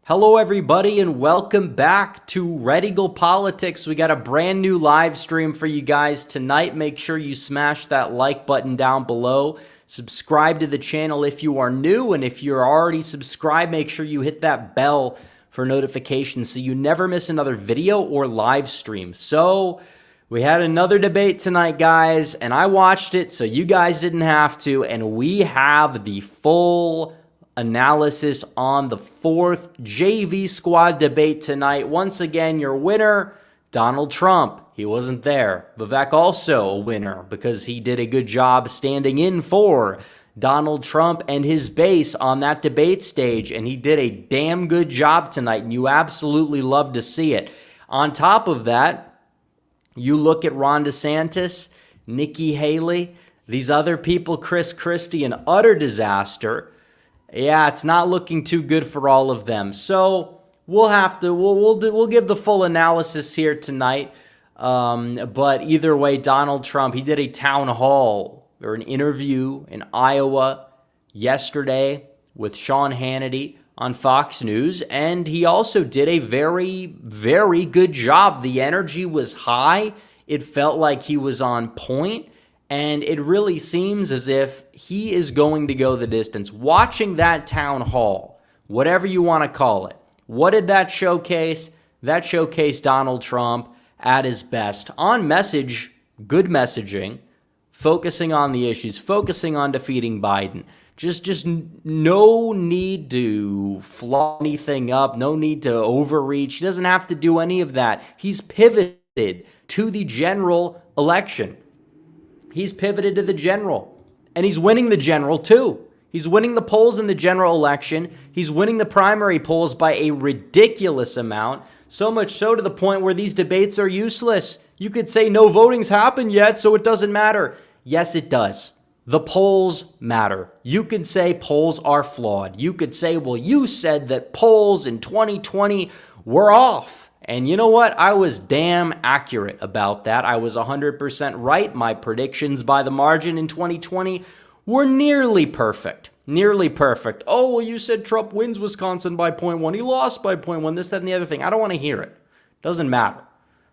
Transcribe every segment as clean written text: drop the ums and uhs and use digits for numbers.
Hello, everybody, and welcome back to Red Eagle Politics. We got a brand new live stream for you guys tonight. Make sure you smash that like button down below. Subscribe to the channel if you are new, and if you're already subscribed, make sure you hit that bell for notifications so you never miss another video or live stream. So we had another debate tonight, guys, and I watched it so you guys didn't have to, and we have the full analysis on the fourth JV squad debate tonight. Once again, your winner, Donald Trump. He wasn't there. Vivek also a winner because he did a good job standing in for Donald Trump and his base on that debate stage, and he did a damn good job tonight, and you absolutely love to see it. On top of that, you look at Ron DeSantis, Nikki Haley, these other people, Chris Christie, an utter disaster. Yeah, it's not looking too good for all of them. So we'll give the full analysis here tonight. But either way, Donald Trump, he did a town hall or an interview in Iowa yesterday with Sean Hannity on Fox News, and he also did a very, very good job. The energy was high. It felt like he was on point. And it really seems as if he is going to go the distance. Watching that town hall, whatever you want to call it, what did that showcase? That showcased Donald Trump at his best. On message, good messaging, focusing on the issues, focusing on defeating Biden. Just no need to flaw anything up, no need to overreach. He doesn't have to do any of that. He's pivoted to the general election. He's pivoted to the general, and he's winning the general too. He's winning the polls in the general election. He's winning the primary polls by a ridiculous amount, so much so to the point where these debates are useless. You could say no voting's happened yet, so it doesn't matter. Yes, it does. The polls matter. You could say polls are flawed. You could say, well, you said that polls in 2020 were off. And you know what? I was damn accurate about that. I was 100% right. My predictions by the margin in 2020 were nearly perfect. Nearly perfect. Oh, well, you said Trump wins Wisconsin by 0.1. He lost by 0.1. This, that, and the other thing. I don't want to hear it. Doesn't matter.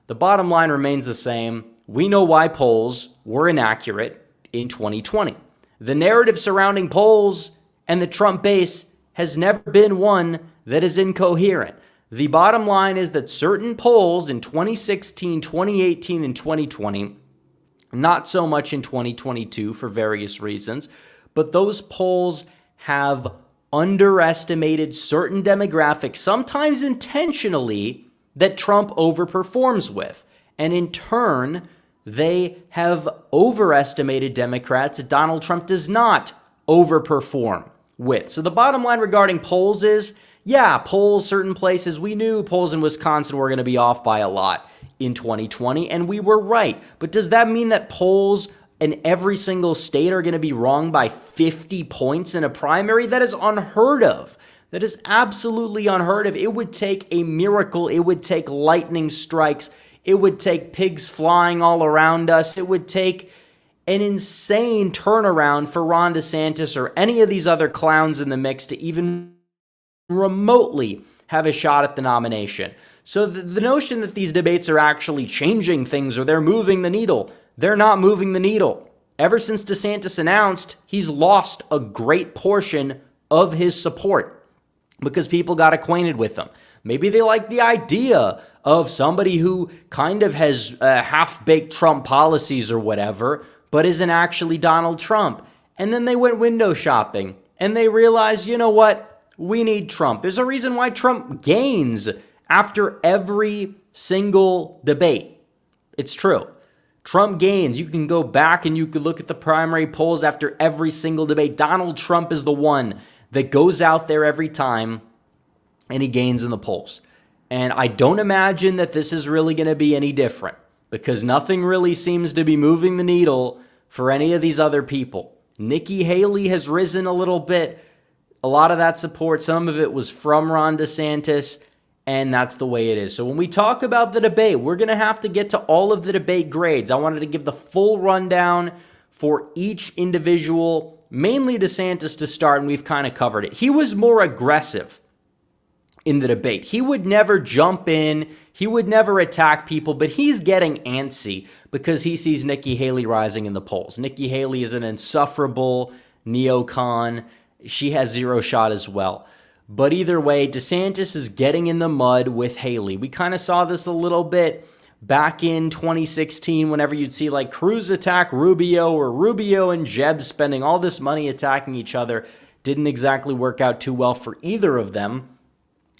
The bottom line remains the same. We know why polls were inaccurate in 2020. The narrative surrounding polls and the Trump base has never been one that is incoherent. The bottom line is that certain polls in 2016, 2018, and 2020, not so much in 2022 for various reasons, but those polls have underestimated certain demographics, sometimes intentionally, that Trump overperforms with. And in turn, they have overestimated Democrats that Donald Trump does not overperform with. So the bottom line regarding polls is, yeah, polls, certain places, we knew polls in Wisconsin were going to be off by a lot in 2020, and we were right. But does that mean that polls in every single state are going to be wrong by 50 points in a primary? That is unheard of. That is absolutely unheard of. It would take a miracle. It would take lightning strikes. It would take pigs flying all around us. It would take an insane turnaround for Ron DeSantis or any of these other clowns in the mix to even remotely have a shot at the nomination. So the notion that these debates are actually changing things or they're moving the needle, they're not moving the needle. Ever since DeSantis announced, he's lost a great portion of his support because people got acquainted with him. Maybe they like the idea of somebody who kind of has half-baked Trump policies or whatever, but isn't actually Donald Trump. And then they went window shopping and they realized, you know what? We need Trump. There's a reason why Trump gains after every single debate. It's true. Trump gains. You can go back and you could look at the primary polls after every single debate. Donald Trump is the one that goes out there every time and he gains in the polls. And I don't imagine that this is really going to be any different because nothing really seems to be moving the needle for any of these other people. Nikki Haley has risen a little bit. A lot of that support, some of it was from Ron DeSantis, and that's the way it is. So when we talk about the debate, we're going to have to get to all of the debate grades. I wanted to give the full rundown for each individual, mainly DeSantis to start, and we've kind of covered it. He was more aggressive in the debate. He would never jump in. He would never attack people, but he's getting antsy because he sees Nikki Haley rising in the polls. Nikki Haley is an insufferable neocon. She has zero shot as well. But either way, DeSantis is getting in the mud with Haley. We kind of saw this a little bit back in 2016 whenever you'd see like Cruz attack Rubio or Rubio and Jeb spending all this money attacking each other. Didn't exactly work out too well for either of them.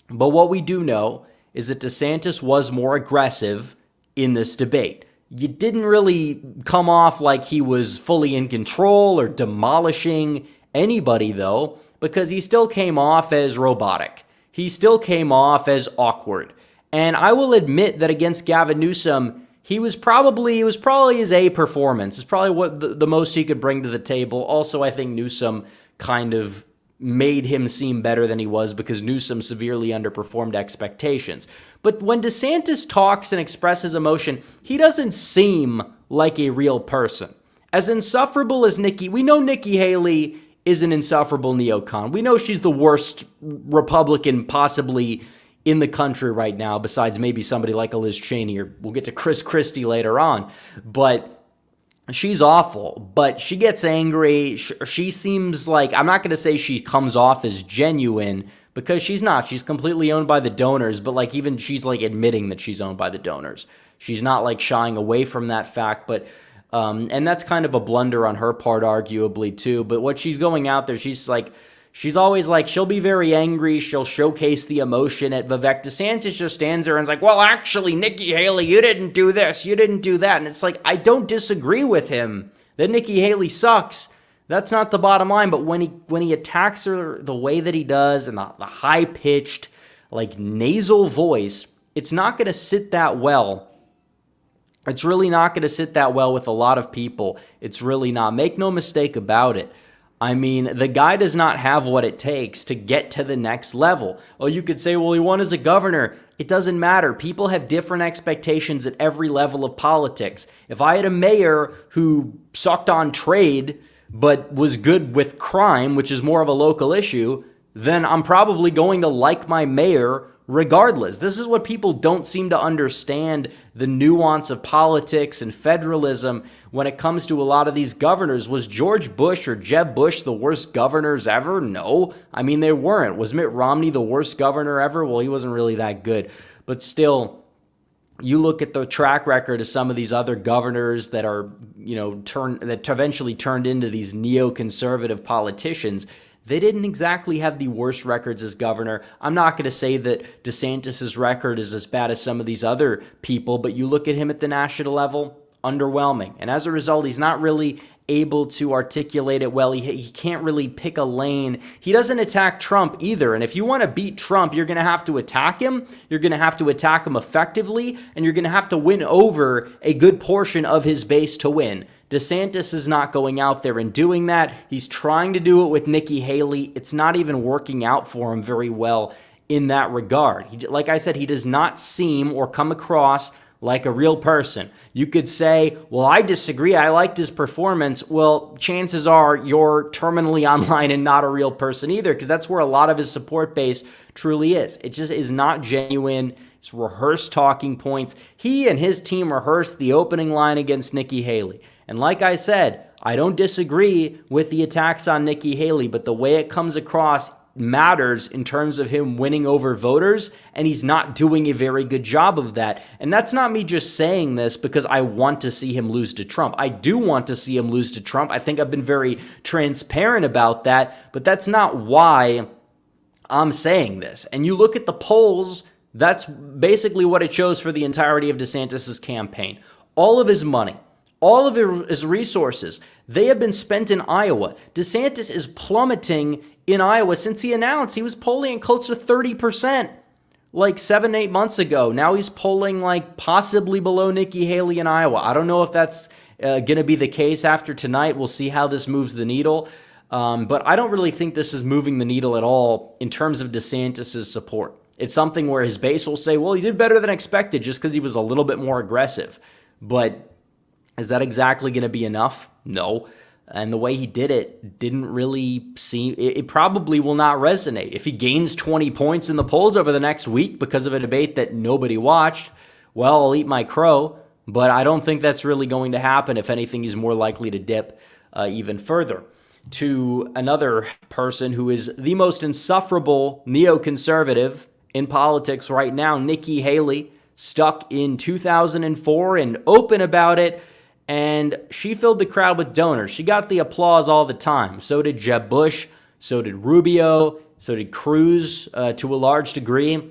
But what we do know is that DeSantis was more aggressive in this debate. It didn't really come off like he was fully in control or demolishing anybody, though, because he still came off as robotic. He still came off as awkward. And I will admit that against Gavin Newsom, it was probably his A performance. It's probably what the most he could bring to the table. Also, I think Newsom kind of made him seem better than he was because Newsom severely underperformed expectations. But when DeSantis talks and expresses emotion, he doesn't seem like a real person. As insufferable as we know Nikki Haley is an insufferable neocon. We know she's the worst Republican possibly in the country right now, besides maybe somebody like a Liz Cheney, or we'll get to Chris Christie later on. But she's awful, but she gets angry. She seems like, I'm not going to say she comes off as genuine because she's not. She's completely owned by the donors, but like even she's like admitting that she's owned by the donors. She's not like shying away from that fact, but and that's kind of a blunder on her part, arguably too. But what she's going out there, she's always like, she'll be very angry. She'll showcase the emotion at Vivek. DeSantis just stands there and is like, well, actually, Nikki Haley, you didn't do this. You didn't do that. And it's like, I don't disagree with him that Nikki Haley sucks. That's not the bottom line. But when he attacks her the way that he does and the high-pitched, like nasal voice, it's not going to sit that well. It's really not going to sit that well with a lot of people. It's really not. Make no mistake about it. I mean, the guy does not have what it takes to get to the next level. Oh, you could say, well, he won as a governor. It doesn't matter. People have different expectations at every level of politics. If I had a mayor who sucked on trade but was good with crime, which is more of a local issue, then I'm probably going to like my mayor regardless. This is what people don't seem to understand, the nuance of politics and federalism when it comes to a lot of these governors. Was George Bush or Jeb Bush the worst governors ever? No. I mean, they weren't. Was Mitt Romney the worst governor ever? Well, he wasn't really that good. But still, you look at the track record of some of these other governors that are, that eventually turned into these neoconservative politicians. They didn't exactly have the worst records as governor. I'm not going to say that DeSantis' record is as bad as some of these other people, but you look at him at the national level, underwhelming. And as a result, he's not really able to articulate it well. He can't really pick a lane. He doesn't attack Trump either. And if you want to beat Trump, you're going to have to attack him. You're going to have to attack him effectively, and you're going to have to win over a good portion of his base to win. DeSantis is not going out there and doing that. He's trying to do it with Nikki Haley. It's not even working out for him very well in that regard. Like I said, he does not seem or come across like a real person. You could say, well, I disagree. I liked his performance. Well, chances are you're terminally online and not a real person either, because that's where a lot of his support base truly is. It just is not genuine. It's rehearsed talking points. He and his team rehearsed the opening line against Nikki Haley. And like I said, I don't disagree with the attacks on Nikki Haley, but the way it comes across matters in terms of him winning over voters, and he's not doing a very good job of that. And that's not me just saying this because I want to see him lose to Trump. I do want to see him lose to Trump. I think I've been very transparent about that, but that's not why I'm saying this. And you look at the polls, that's basically what it shows for the entirety of DeSantis' campaign. All of his money, all of his resources, they have been spent in Iowa. DeSantis is plummeting in Iowa since he announced he was polling close to 30% like 7-8 months ago. Now he's polling like possibly below Nikki Haley in Iowa. I don't know if that's going to be the case after tonight. We'll see how this moves the needle. But I don't really think this is moving the needle at all in terms of DeSantis' support. It's something where his base will say, well, he did better than expected just because he was a little bit more aggressive. But is that exactly going to be enough? No. And the way he did it didn't really seem, it probably will not resonate. If he gains 20 points in the polls over the next week because of a debate that nobody watched, well, I'll eat my crow. But I don't think that's really going to happen. If anything, he's more likely to dip even further. To another person who is the most insufferable neoconservative in politics right now, Nikki Haley, stuck in 2004 and open about it. And she filled the crowd with donors. She got the applause all the time. So did Jeb Bush. So did Rubio. So did Cruz to a large degree.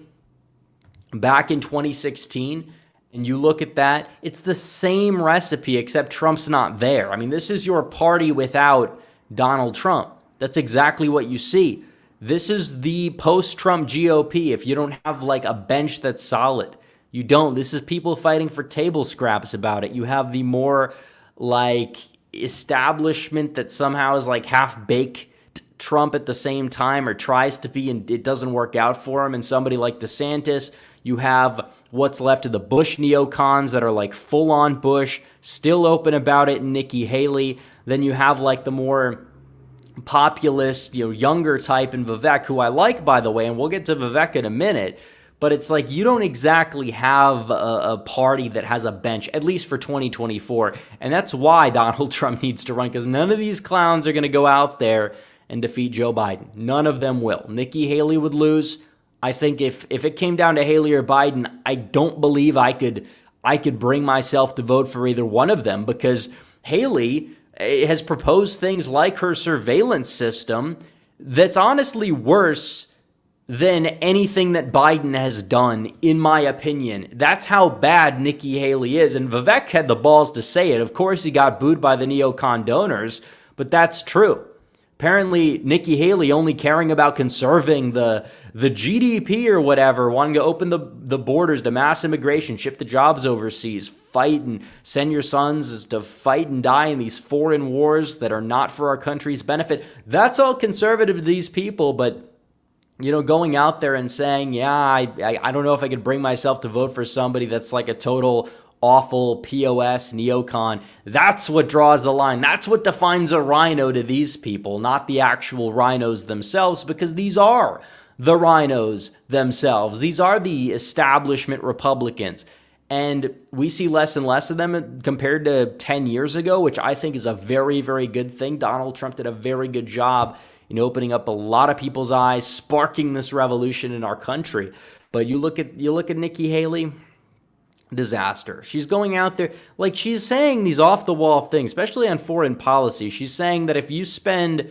Back in 2016, and you look at that, it's the same recipe except Trump's not there. I mean, this is your party without Donald Trump. That's exactly what you see. This is the post-Trump GOP if you don't have like a bench that's solid. You don't. This is people fighting for table scraps about it. You have the more like establishment that somehow is like half-baked Trump at the same time or tries to be, and it doesn't work out for him. And somebody like DeSantis, you have what's left of the Bush neocons that are like full-on Bush, still open about it, and Nikki Haley. Then you have like the more populist, younger type in Vivek, who I like, by the way, and we'll get to Vivek in a minute. But it's like you don't exactly have a party that has a bench, at least for 2024. And that's why Donald Trump needs to run, because none of these clowns are going to go out there and defeat Joe Biden. None of them will. Nikki Haley would lose. I think if it came down to Haley or Biden, I don't believe I could bring myself to vote for either one of them, because Haley has proposed things like her surveillance system that's honestly worse than anything that Biden has done, in my opinion. That's how bad Nikki Haley is. And Vivek had the balls to say it. Of course, he got booed by the neocon donors, but that's true. Apparently, Nikki Haley only caring about conserving the GDP or whatever, wanting to open the borders to mass immigration, ship the jobs overseas, fight and send your sons to fight and die in these foreign wars that are not for our country's benefit. That's all conservative to these people, but going out there and saying, yeah, I don't know if I could bring myself to vote for somebody that's like a total awful POS neocon. That's what draws the line. That's what defines a rhino to these people, not the actual rhinos themselves, because these are the rhinos themselves. These are the establishment Republicans. And we see less and less of them compared to 10 years ago, which I think is a very, very good thing. Donald Trump did a very good job in opening up a lot of people's eyes, sparking this revolution in our country. But you look at Nikki Haley, disaster. She's going out there, like she's saying these off-the-wall things, especially on foreign policy. She's saying that if you spend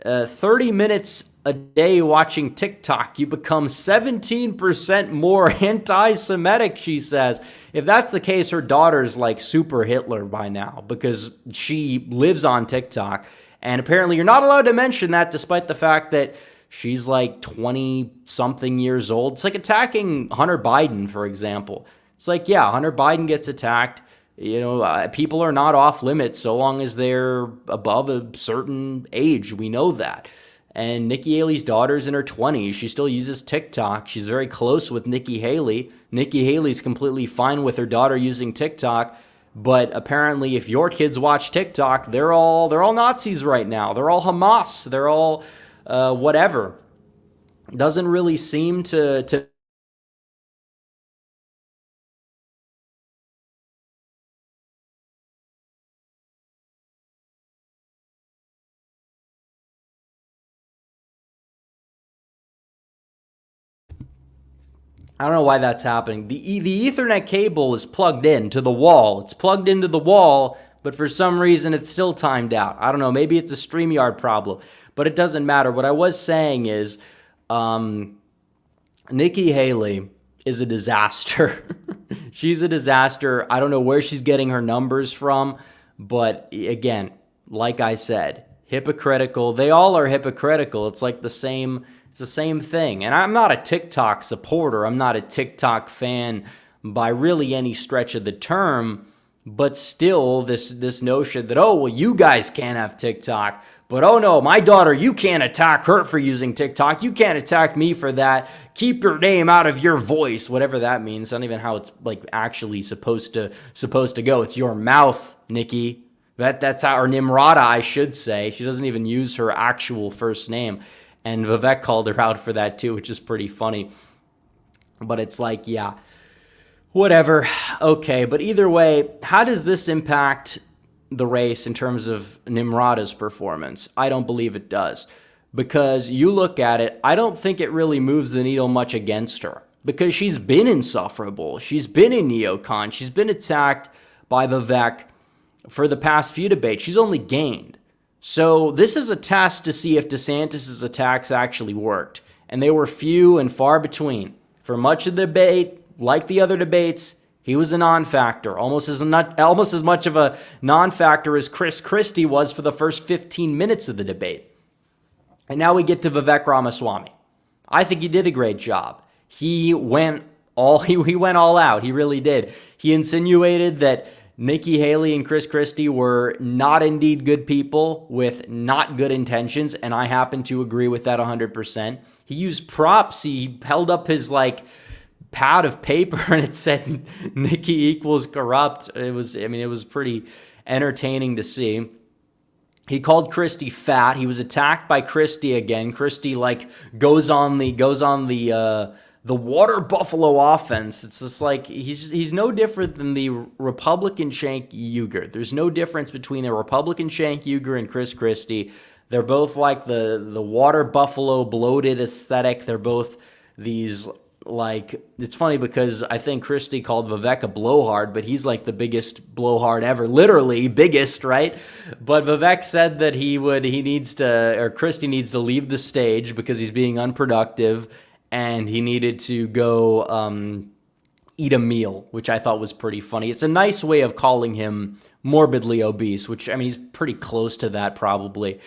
30 minutes a day watching TikTok, you become 17% more anti-Semitic, she says. If that's the case, her daughter's like super Hitler by now because she lives on TikTok. And apparently you're not allowed to mention that, despite the fact that she's like 20-something years old. It's like attacking Hunter Biden, for example. It's like, yeah, Hunter Biden gets attacked. People are not off limits so long as they're above a certain age. We know that. And Nikki Haley's daughter's in her 20s. She still uses TikTok. She's very close with Nikki Haley. Nikki Haley's completely fine with her daughter using TikTok. But apparently, if your kids watch TikTok, they're all Nazis right now. They're all Hamas. They're all whatever. Doesn't really seem to. I don't know why that's happening. The Ethernet cable is plugged into the wall. It's plugged into the wall, but for some reason it's still timed out. I don't know. Maybe it's a StreamYard problem, but it doesn't matter. What I was saying is Nikki Haley is a disaster. She's a disaster. I don't know where she's getting her numbers from, but again, like I said, hypocritical. They all are hypocritical. It's like the same thing. And I'm not a TikTok supporter. I'm not a TikTok fan by really any stretch of the term. But still, this notion that, oh, well, you guys can't have TikTok. But, oh, no, my daughter, you can't attack her for using TikTok. You can't attack me for that. Keep your name out of your voice, whatever that means. Not even how it's like actually supposed to go. It's your mouth, Nikki. That's how, or Nimrata, I should say. She doesn't even use her actual first name. And Vivek called her out for that too, which is pretty funny. But it's like, yeah, whatever. Okay, but either way, how does this impact the race in terms of Nimrata's performance? I don't believe it does. Because you look at it, I don't think it really moves the needle much against her. Because she's been insufferable. She's been in neocon. She's been attacked by Vivek for the past few debates. She's only gained. So this is a test to see if DeSantis' attacks actually worked. And they were few and far between. For much of the debate, like the other debates, he was a non-factor, almost as much of a non-factor as Chris Christie was for the first 15 minutes of the debate. And now we get to Vivek Ramaswamy. I think he did a great job. He went all out. He really did. He insinuated that Nikki Haley and Chris Christie were not indeed good people with not good intentions, and I happen to agree with that 100%. He used props. He held up his pad of paper and it said Nikki equals corrupt. It was pretty entertaining to see. He called Christie fat. He was attacked by Christie again. Christie goes on the water buffalo offense. It's just like he's no different than the Republican Cenk Uygur. There's no difference between the Republican Cenk Uygur and Chris Christie. They're both like the water buffalo bloated aesthetic. They're both these it's funny because I think Christie called Vivek a blowhard, but he's like the biggest blowhard ever, literally biggest, right? But Vivek said that Christie needs to leave the stage because he's being unproductive. And he needed to go eat a meal, which I thought was pretty funny. It's a nice way of calling him morbidly obese, which, he's pretty close to that probably.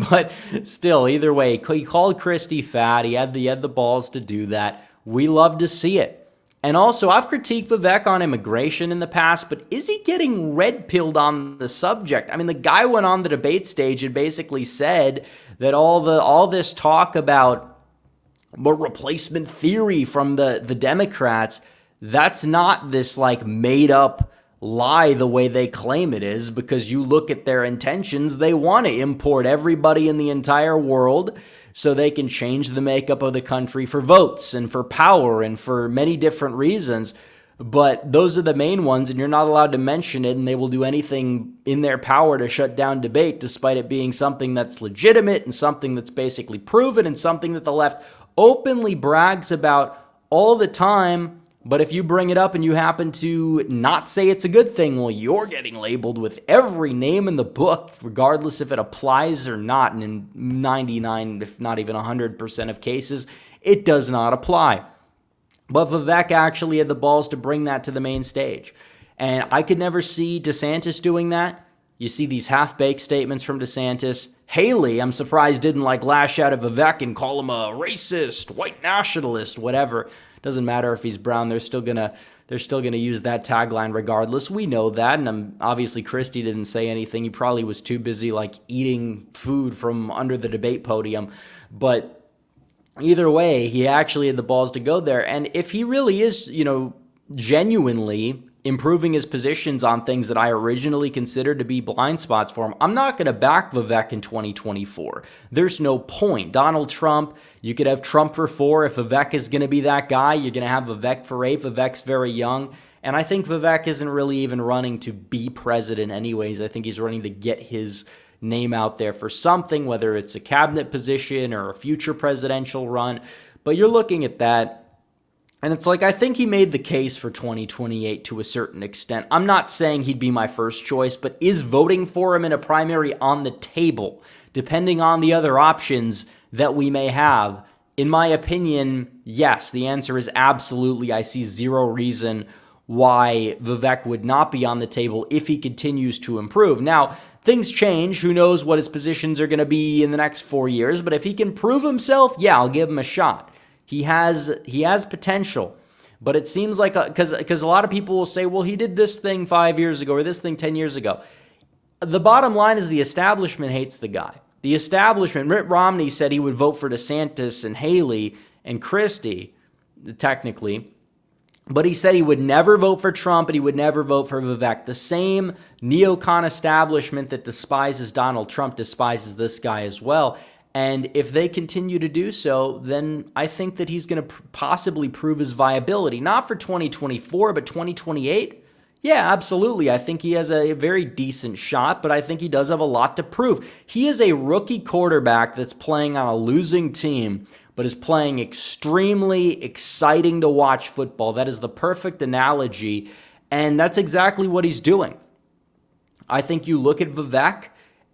But still, either way, he called Christie fat. He had the balls to do that. We love to see it. And also, I've critiqued Vivek on immigration in the past, but is he getting red-pilled on the subject? The guy went on the debate stage and basically said that all this talk about replacement theory from the Democrats, that's not this made up lie the way they claim it is, because you look at their intentions, they want to import everybody in the entire world so they can change the makeup of the country for votes and for power and for many different reasons. But those are the main ones, and you're not allowed to mention it, and they will do anything in their power to shut down debate, despite it being something that's legitimate and something that's basically proven and something that the left openly brags about all the time. But if you bring it up and you happen to not say it's a good thing, well, you're getting labeled with every name in the book, regardless if it applies or not. And in 99, if not even 100% of cases, it does not apply. But Vivek actually had the balls to bring that to the main stage. And I could never see DeSantis doing that. You see these half-baked statements from DeSantis. Haley, I'm surprised, didn't lash out at Vivek and call him a racist, white nationalist, whatever. Doesn't matter if he's brown. They're still gonna use that tagline regardless. We know that. And obviously Christie didn't say anything. He probably was too busy eating food from under the debate podium. But either way, he actually had the balls to go there. And if he really is, genuinely improving his positions on things that I originally considered to be blind spots for him, I'm not going to back Vivek in 2024. There's no point. Donald Trump, you could have Trump for 4. If Vivek is going to be that guy, you're going to have Vivek for 8. Vivek's very young. And I think Vivek isn't really even running to be president anyways. I think he's running to get his name out there for something, whether it's a cabinet position or a future presidential run. But you're looking at that, and it's I think he made the case for 2028 to a certain extent. I'm not saying he'd be my first choice, but is voting for him in a primary on the table, depending on the other options that we may have? In my opinion, yes, the answer is absolutely. I see zero reason why Vivek would not be on the table if he continues to improve. Now, things change. Who knows what his positions are going to be in the next 4 years, but if he can prove himself, yeah, I'll give him a shot. He has potential, but it seems because a lot of people will say, well, he did this thing 5 years ago or this thing 10 years ago. The bottom line is the establishment hates the guy. The establishment, Mitt Romney said he would vote for DeSantis and Haley and Christie, technically, But he said he would never vote for Trump and he would never vote for Vivek. The same neocon establishment that despises Donald Trump despises this guy as well. And if they continue to do so, then I think that he's going to possibly prove his viability. Not for 2024, but 2028. Yeah, absolutely. I think he has a very decent shot, but I think he does have a lot to prove. He is a rookie quarterback that's playing on a losing team, but is playing extremely exciting to watch football. That is the perfect analogy, and that's exactly what he's doing. I think you look at Vivek,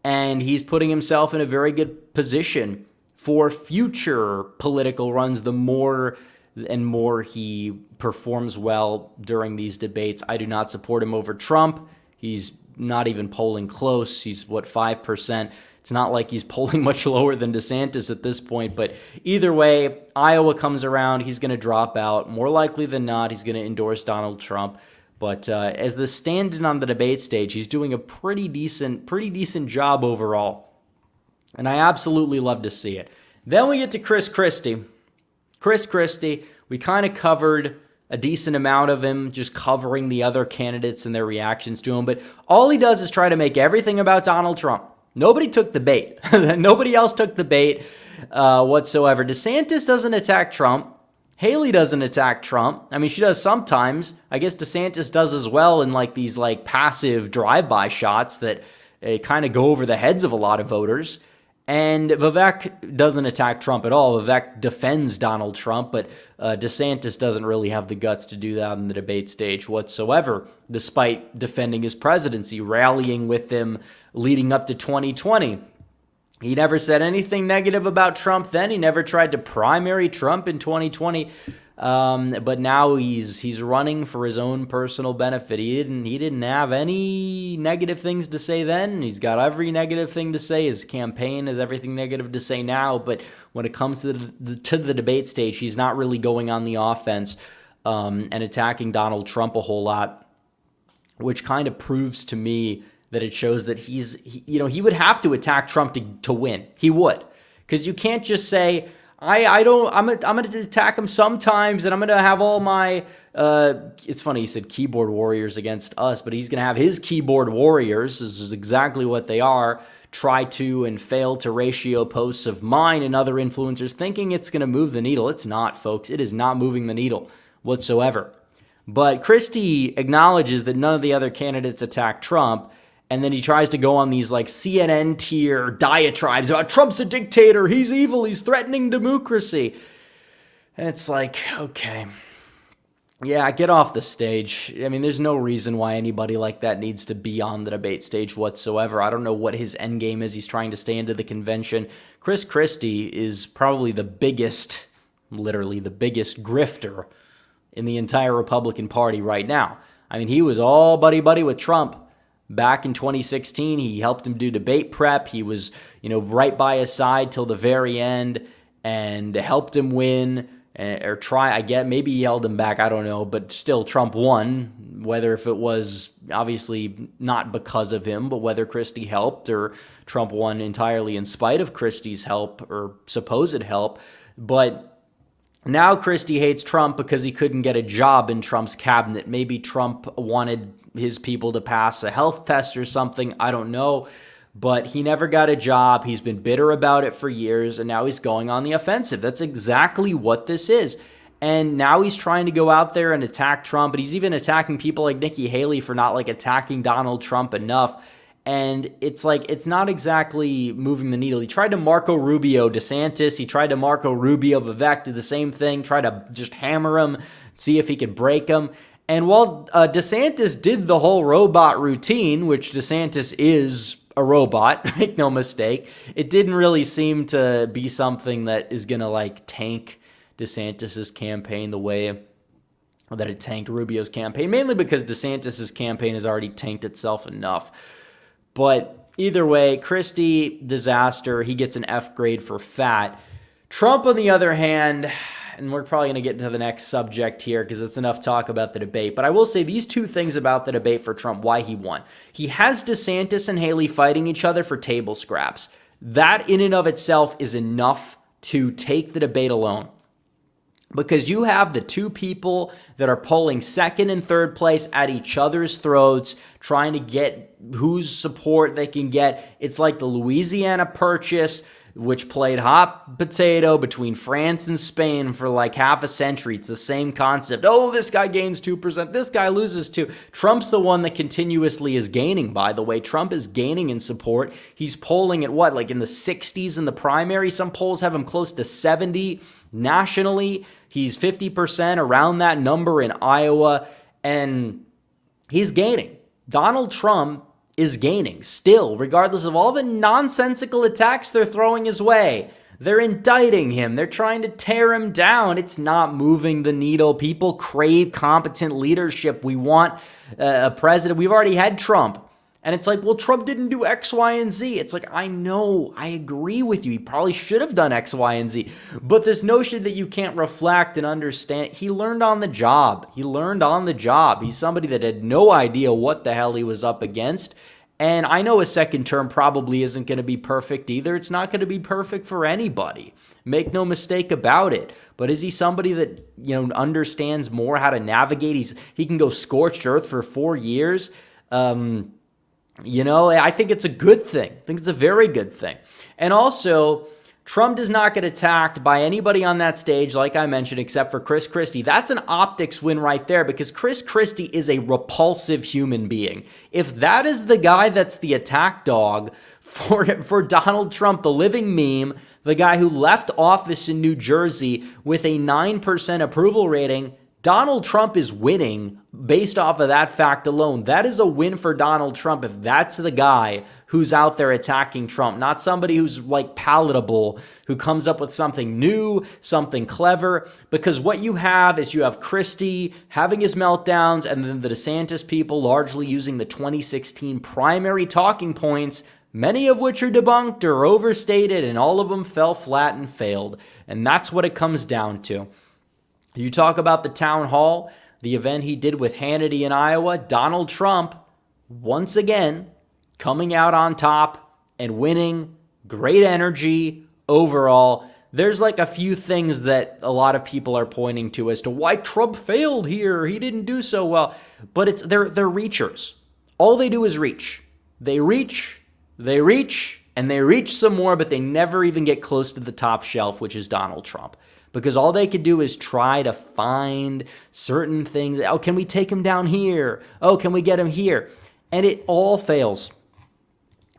and he's putting himself in a very good position for future political runs. The more and more he performs well during these debates. I do not support him over Trump. He's not even polling close. He's, 5%. It's not like he's polling much lower than DeSantis at this point. But either way, Iowa comes around. He's going to drop out. More likely than not, he's going to endorse Donald Trump. But as the stand-in on the debate stage, he's doing a pretty decent job overall. And I absolutely love to see it. Then we get to Chris Christie. Chris Christie, we kind of covered a decent amount of him, just covering the other candidates and their reactions to him. But all he does is try to make everything about Donald Trump. Nobody took the bait. Nobody else took the bait whatsoever. DeSantis doesn't attack Trump. Haley doesn't attack Trump. I mean, she does sometimes. I guess DeSantis does as well in like these like passive drive-by shots that kind of go over the heads of a lot of voters. And Vivek doesn't attack Trump at all. Vivek defends Donald Trump, but DeSantis doesn't really have the guts to do that on the debate stage whatsoever, despite defending his presidency, rallying with him leading up to 2020. He never said anything negative about Trump then. He never tried to primary Trump in 2020. But now he's running for his own personal benefit. He didn't have any negative things to say then. He's got every negative thing to say. His campaign has everything negative to say now. But when it comes to the debate stage, he's not really going on the offense and attacking Donald Trump a whole lot, which kind of proves to me that it shows that he would have to attack Trump to win. He would, because you can't just say, I'm going to attack him sometimes, and I'm going to have all my, it's funny, he said keyboard warriors against us, but he's going to have his keyboard warriors, this is exactly what they are, try to and fail to ratio posts of mine and other influencers, thinking it's going to move the needle. It's not, folks. It is not moving the needle whatsoever. But Christie acknowledges that none of the other candidates attack Trump, and then he tries to go on these like CNN tier diatribes about Trump's a dictator, he's evil, he's threatening democracy. And it's like, okay, yeah, get off the stage. I mean, there's no reason why anybody like that needs to be on the debate stage whatsoever. I don't know what his end game is. He's trying to stay into the convention. Chris Christie is probably literally the biggest grifter in the entire Republican Party right now. I mean, he was all buddy-buddy with Trump. Back in 2016, he helped him do debate prep. He was, right by his side till the very end and helped him win or try. I get maybe he held him back. I don't know, but still, Trump won. Whether if it was obviously not because of him, but whether Christie helped or Trump won entirely in spite of Christie's help or supposed help. But now Christie hates Trump because he couldn't get a job in Trump's cabinet. Maybe Trump wanted his people to pass a health test or something. I don't know. But he never got a job. He's been bitter about it for years, and now he's going on the offensive. That's exactly what this is. And now he's trying to go out there and attack Trump, but he's even attacking people like Nikki Haley for not attacking Donald Trump enough. And it's it's not exactly moving the needle. He tried to Marco Rubio DeSantis. He tried to Marco Rubio Vivek, do the same thing, try to just hammer him, see if he could break him. And while DeSantis did the whole robot routine, which DeSantis is a robot, make no mistake, it didn't really seem to be something that is going to tank DeSantis's campaign the way that it tanked Rubio's campaign, mainly because DeSantis's campaign has already tanked itself enough. But either way, Christie, disaster. He gets an F grade for fat. Trump, on the other hand, and we're probably going to get into the next subject here because it's enough talk about the debate. But I will say these two things about the debate for Trump, why he won. He has DeSantis and Haley fighting each other for table scraps. That in and of itself is enough to take the debate alone. because you have the two people that are pulling second and third place at each other's throats, trying to get whose support they can get. It's like the Louisiana Purchase, which played hot potato between France and Spain for like half a century. It's the same concept. Oh, this guy gains 2%. This guy loses 2. Trump's the one that continuously is gaining, by the way. Trump is gaining in support. He's polling at what, like in the 60s in the primary? Some polls have him close to 70 nationally. He's 50%, around that number in Iowa, and he's gaining. Donald Trump is gaining still, regardless of all the nonsensical attacks they're throwing his way. They're indicting him. They're trying to tear him down. It's not moving the needle. People crave competent leadership. We want a president. We've already had Trump. And it's like, well, Trump didn't do X, Y, and Z. It's like, I know, I agree with you. He probably should have done X, Y, and Z. But this notion that you can't reflect and understand, he learned on the job. He learned on the job. He's somebody that had no idea what the hell he was up against. And I know his second term probably isn't going to be perfect either. It's not going to be perfect for anybody. Make no mistake about it. But is he somebody that, understands more how to navigate? He can go scorched earth for 4 years. I think it's a good thing. I think it's a very good thing. And also, Trump does not get attacked by anybody on that stage, like I mentioned, except for Chris Christie. That's an optics win right there, because Chris Christie is a repulsive human being. If that is the guy that's the attack dog for Donald Trump, the living meme, the guy who left office in New Jersey with a 9% approval rating, Donald Trump is winning based off of that fact alone. That is a win for Donald Trump if that's the guy who's out there attacking Trump, not somebody who's like palatable, who comes up with something new, something clever. Because what you have is you have Christie having his meltdowns, and then the DeSantis people largely using the 2016 primary talking points, many of which are debunked or overstated, and all of them fell flat and failed. And that's what it comes down to. You talk about the town hall, the event he did with Hannity in Iowa, Donald Trump, once again, coming out on top and winning, great energy overall. There's like a few things that a lot of people are pointing to as to why Trump failed here. He didn't do so well. But they're reachers. All they do is reach. They reach, and they reach some more, but they never even get close to the top shelf, which is Donald Trump. Because all they could do is try to find certain things. Oh, can we take him down here? Oh, can we get him here? And it all fails.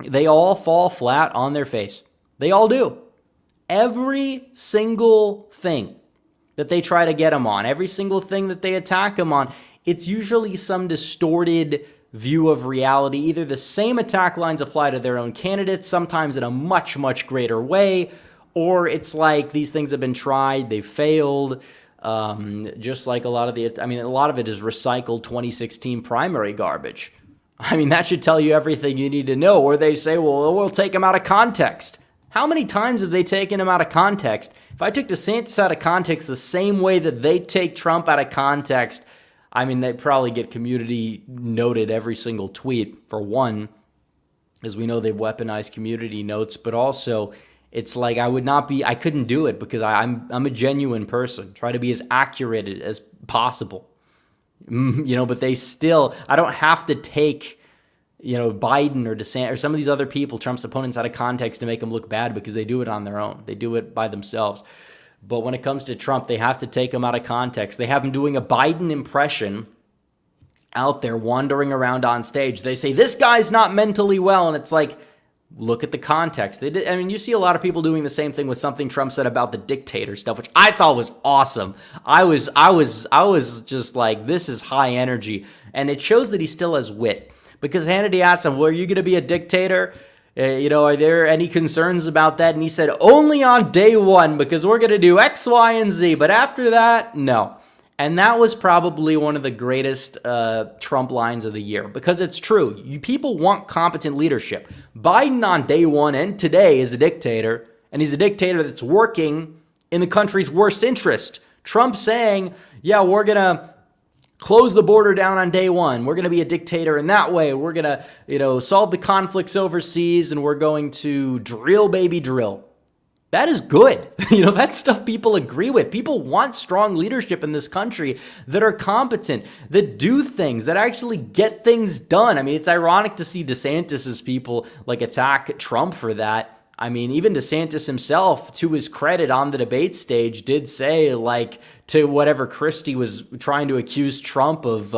They all fall flat on their face. They all do. Every single thing that they try to get him on, every single thing that they attack him on, it's usually some distorted view of reality. Either the same attack lines apply to their own candidates, sometimes in a much, much greater way, or it's like these things have been tried, they've failed, just like a lot of it is recycled 2016 primary garbage. I mean, that should tell you everything you need to know. Or they say, well, we'll take him out of context. How many times have they taken him out of context? If I took DeSantis out of context the same way that they take Trump out of context, I mean, they probably get community noted every single tweet, for one, as we know they've weaponized community notes, but also it's like I couldn't do it because I'm a genuine person. Try to be as accurate as possible. But they still, I don't have to take, Biden or DeSantis or some of these other people, Trump's opponents, out of context to make them look bad, because they do it on their own. They do it by themselves. But when it comes to Trump, they have to take him out of context. They have him doing a Biden impression out there wandering around on stage. They say, this guy's not mentally well. And it's like, look at the context. You see a lot of people doing the same thing with something Trump said about the dictator stuff, which I thought was awesome. I was just like, this is high energy. And it shows that he still has wit. Because Hannity asked him, well, are you going to be a dictator? Are there any concerns about that? And he said, only on day one, because we're going to do X, Y, and Z. But after that, no. And that was probably one of the greatest Trump lines of the year, because it's true. People want competent leadership. Biden on day one and today is a dictator, and he's a dictator that's working in the country's worst interest. Trump saying, yeah, we're going to close the border down on day one. We're going to be a dictator in that way. We're going to, solve the conflicts overseas, and we're going to drill, baby, drill. That is good. That's stuff people agree with. People want strong leadership in this country that are competent, that do things, that actually get things done. I mean, it's ironic to see DeSantis's people attack Trump for that. I mean, even DeSantis himself, to his credit on the debate stage, did say, to whatever Christie was trying to accuse Trump of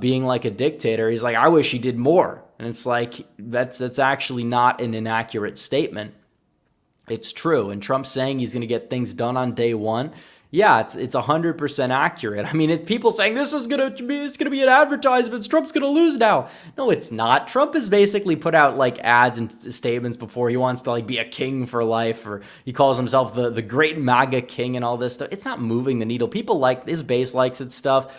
being like a dictator, he's like, I wish he did more. And it's like, that's actually not an inaccurate statement. It's true. And Trump's saying he's going to get things done on day one. Yeah, it's 100% accurate. I mean, if people saying this is going to be an advertisement, Trump's going to lose now. No, it's not. Trump has basically put out ads and statements before he wants to be a king for life, or he calls himself the great MAGA king and all this stuff. It's not moving the needle. People his base likes it stuff.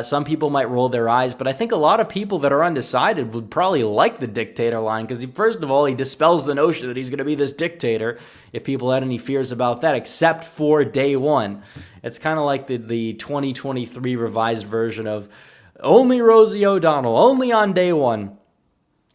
Some people might roll their eyes, but I think a lot of people that are undecided would probably like the dictator line because, first of all, he dispels the notion that he's going to be this dictator if people had any fears about that, except for day one. It's kind of like the 2023 revised version of only Rosie O'Donnell, only on day one.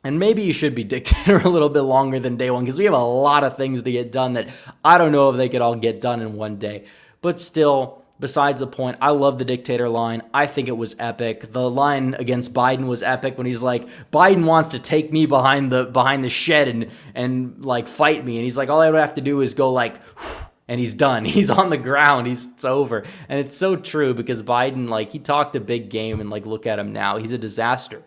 And maybe you should be dictator a little bit longer than day one because we have a lot of things to get done that I don't know if they could all get done in one day. But still, besides the point, I love the dictator line. I think it was epic. The line against Biden was epic when he's like, Biden wants to take me behind the shed and fight me. And he's like, all I would have to do is go and he's done. He's on the ground. It's over. And it's so true because Biden, he talked a big game and look at him now. He's a disaster.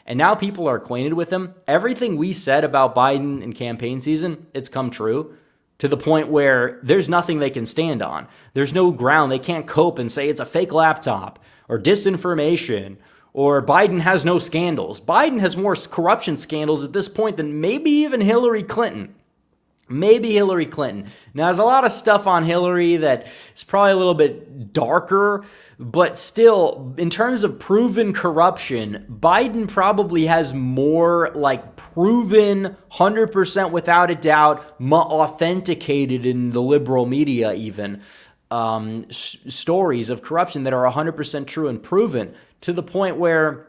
And now people are acquainted with him. Everything we said about Biden in campaign season, it's come true. To the point where there's nothing they can stand on. There's no ground. They can't cope and say it's a fake laptop or disinformation or Biden has no scandals. Biden has more corruption scandals at this point than maybe even Hillary Clinton. Maybe Hillary Clinton. Now, there's a lot of stuff on Hillary that is probably a little bit darker, but still, in terms of proven corruption, Biden probably has more proven 100% without a doubt, authenticated in the liberal media even, stories of corruption that are 100% true and proven to the point where,